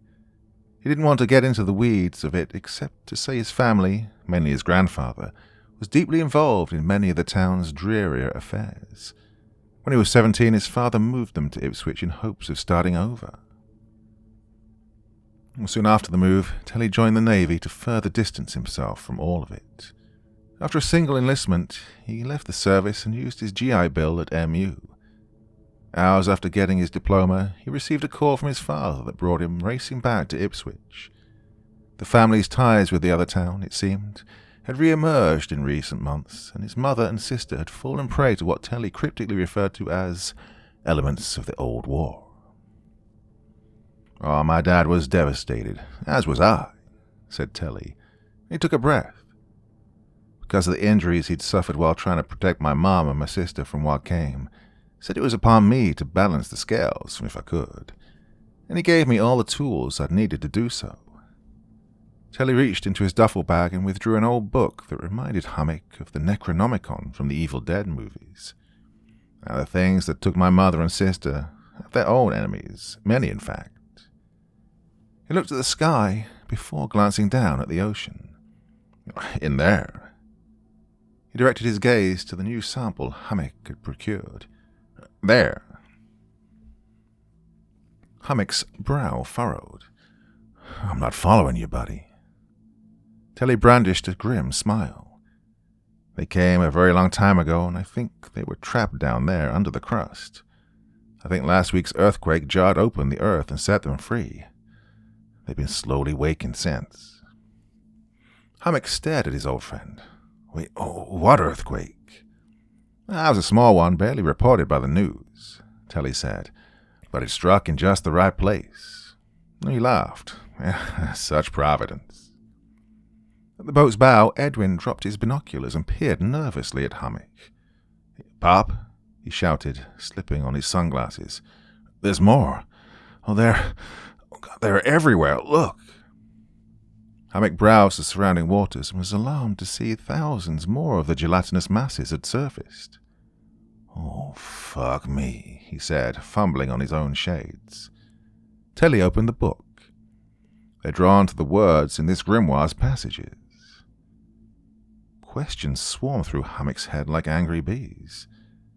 He didn't want to get into the weeds of it except to say his family, mainly his grandfather, was deeply involved in many of the town's drearier affairs. When he was 17, his father moved them to Ipswich in hopes of starting over. Soon after the move, Telly joined the Navy to further distance himself from all of it. After a single enlistment, he left the service and used his GI Bill at MU. Hours after getting his diploma, he received a call from his father that brought him racing back to Ipswich. The family's ties with the other town, it seemed, had re-emerged in recent months, and his mother and sister had fallen prey to what Telly cryptically referred to as elements of the old war. Oh, my dad was devastated, as was I, said Telly. He took a breath. Because of the injuries he'd suffered while trying to protect my mom and my sister from what came, said it was upon me to balance the scales, if I could, and he gave me all the tools I'd needed to do so. Telly reached into his duffel bag and withdrew an old book that reminded Hammock of the Necronomicon from the Evil Dead movies. Now, the things that took my mother and sister have their own enemies, many in fact. He looked at the sky before glancing down at the ocean. In there. He directed his gaze to the new sample Hammock had procured. There. Hammock's brow furrowed. I'm not following you, buddy. Telly brandished a grim smile. They came a very long time ago, and I think they were trapped down there under the crust. I think last week's earthquake jarred open the earth and set them free. They've been slowly waking since. Hammock stared at his old friend. Wait, what earthquake? That was a small one, barely reported by the news, Telly said, but it struck in just the right place. He laughed. Such providence. At the boat's bow, Edwin dropped his binoculars and peered nervously at Hammock. Pop, he shouted, slipping on his sunglasses. There's more. They're everywhere. Look. Hammock browsed the surrounding waters and was alarmed to see thousands more of the gelatinous masses had surfaced. Oh, fuck me, he said, fumbling on his own shades. Telly opened the book. They're drawn to the words in this grimoire's passages. Questions swarmed through Hammock's head like angry bees.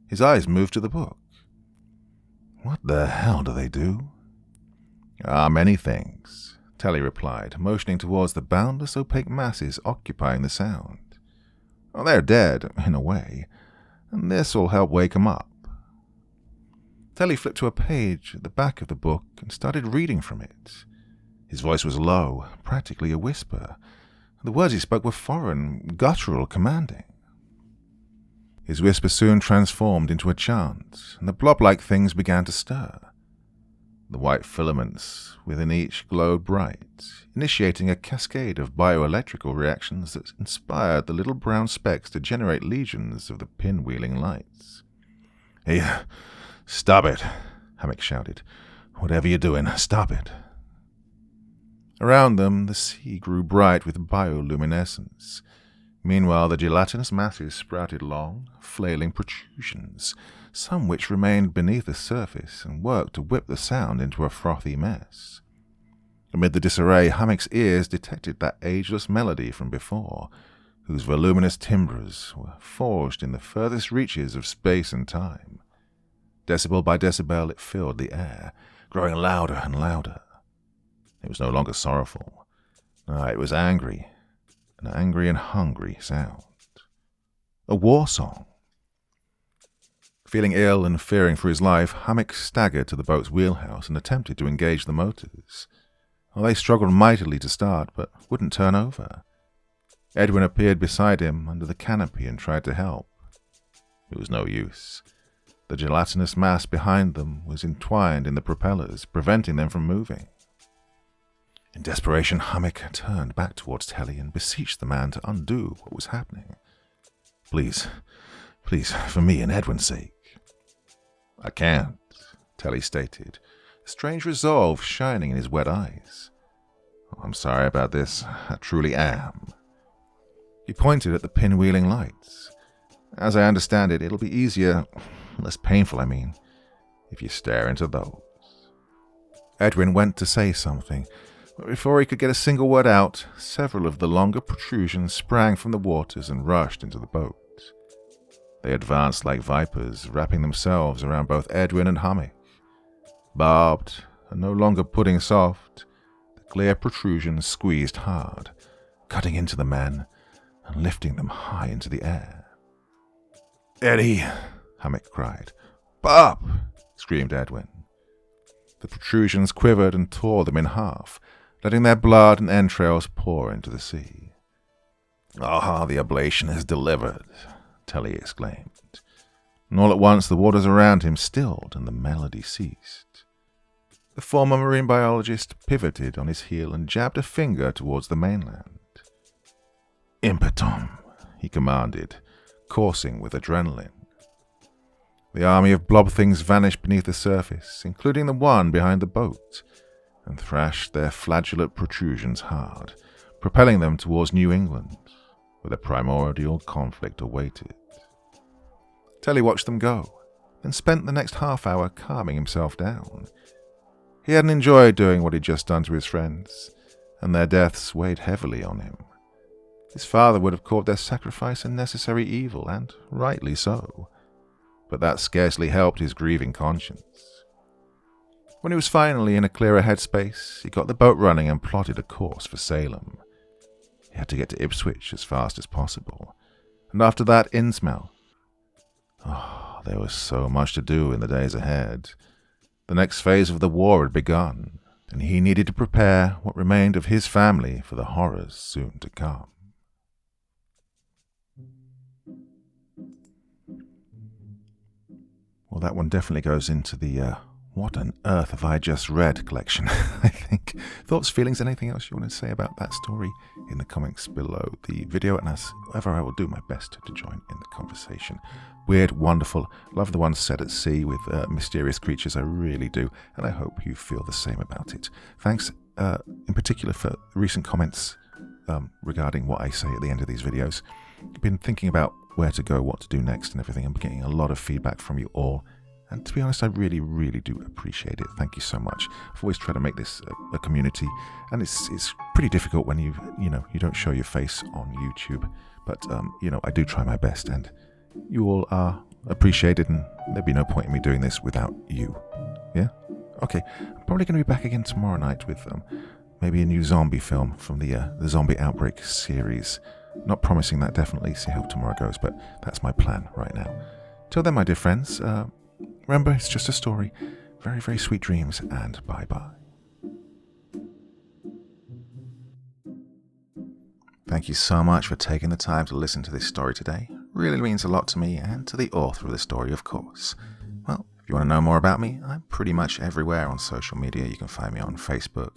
His eyes moved to the book. What the hell do they do? Many things, Telly replied, motioning towards the boundless opaque masses occupying the sound. They're dead, in a way, and this will help wake 'em up. Telly flipped to a page at the back of the book and started reading from it. His voice was low, practically a whisper. The words he spoke were foreign, guttural, commanding. His whisper soon transformed into a chant, and the blob-like things began to stir. The white filaments within each glowed bright, initiating a cascade of bioelectrical reactions that inspired the little brown specks to generate legions of the pinwheeling lights. "Hey, stop it," Hammock shouted. "Whatever you're doing, stop it." Around them, the sea grew bright with bioluminescence. Meanwhile, the gelatinous masses sprouted long, flailing protrusions, some which remained beneath the surface and worked to whip the sound into a frothy mess. Amid the disarray, Hammock's ears detected that ageless melody from before, whose voluminous timbres were forged in the furthest reaches of space and time. Decibel by decibel, it filled the air, growing louder and louder. It was no longer sorrowful. No, it was angry, an angry and hungry sound. A war song. Feeling ill and fearing for his life, Hammock staggered to the boat's wheelhouse and attempted to engage the motors. They struggled mightily to start, but wouldn't turn over. Edwin appeared beside him under the canopy and tried to help. It was no use. The gelatinous mass behind them was entwined in the propellers, preventing them from moving. In desperation, Hammock turned back towards Telly and beseeched the man to undo what was happening. Please, for me and Edwin's sake." "I can't," Telly stated, a strange resolve shining in his wet eyes. "I'm sorry about this. I truly am." He pointed at the pinwheeling lights. "As I understand it, it'll be easier, less painful, if you stare into those." Edwin went to say something, but before he could get a single word out, several of the longer protrusions sprang from the waters and rushed into the boat. They advanced like vipers, wrapping themselves around both Edwin and Hammock. Barbed, and no longer pudding soft, the clear protrusions squeezed hard, cutting into the men and lifting them high into the air. "Eddie!" Hammock cried. "Bob!" screamed Edwin. The protrusions quivered and tore them in half, letting their blood and entrails pour into the sea. "Ah, the ablation is delivered," Telly exclaimed. And all at once the waters around him stilled and the melody ceased. The former marine biologist pivoted on his heel and jabbed a finger towards the mainland. "Impetum," he commanded, coursing with adrenaline. The army of blob things vanished beneath the surface, including the one behind the boat, and thrashed their flagellate protrusions hard, propelling them towards New England, where the primordial conflict awaited. Telly watched them go, and spent the next half hour calming himself down. He hadn't enjoyed doing what he'd just done to his friends, and their deaths weighed heavily on him. His father would have called their sacrifice a necessary evil, and rightly so, but that scarcely helped his grieving conscience. When he was finally in a clearer headspace, he got the boat running and plotted a course for Salem. He had to get to Ipswich as fast as possible, and after that, Innsmouth. There was so much to do in the days ahead. The next phase of the war had begun, and he needed to prepare what remained of his family for the horrors soon to come. Well, that one definitely goes into the What on Earth Have I Just Read collection, I think. Thoughts, feelings, anything else you want to say about that story in the comments below the video, and as ever I will do my best to join in the conversation. Weird, wonderful, love the ones set at sea with mysterious creatures, I really do, and I hope you feel the same about it. Thanks in particular for recent comments regarding what I say at the end of these videos. I've been thinking about where to go, what to do next and everything. I'm getting a lot of feedback from you all. And to be honest, I really, really do appreciate it. Thank you so much. I've always tried to make this a community, and it's pretty difficult when you don't show your face on YouTube. But I do try my best, and you all are appreciated, and there'd be no point in me doing this without you. Yeah? Okay. I'm probably going to be back again tomorrow night with maybe a new zombie film from the Zombie Outbreak series. Not promising that, definitely. See how tomorrow goes, but that's my plan right now. Till then, my dear friends, remember, it's just a story. Very, very sweet dreams, and bye-bye. Thank you so much for taking the time to listen to this story today. It really means a lot to me and to the author of the story, of course. Well, if you want to know more about me, I'm pretty much everywhere on social media. You can find me on Facebook,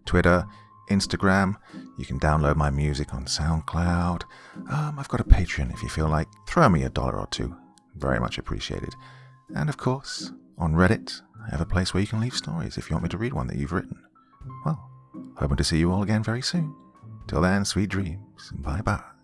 Twitter, Instagram. You can download my music on SoundCloud. I've got a Patreon if you feel like. Throw me $1 or $2. Very much appreciated. And of course, on Reddit, I have a place where you can leave stories if you want me to read one that you've written. Well, hoping to see you all again very soon. Till then, sweet dreams. Bye-bye.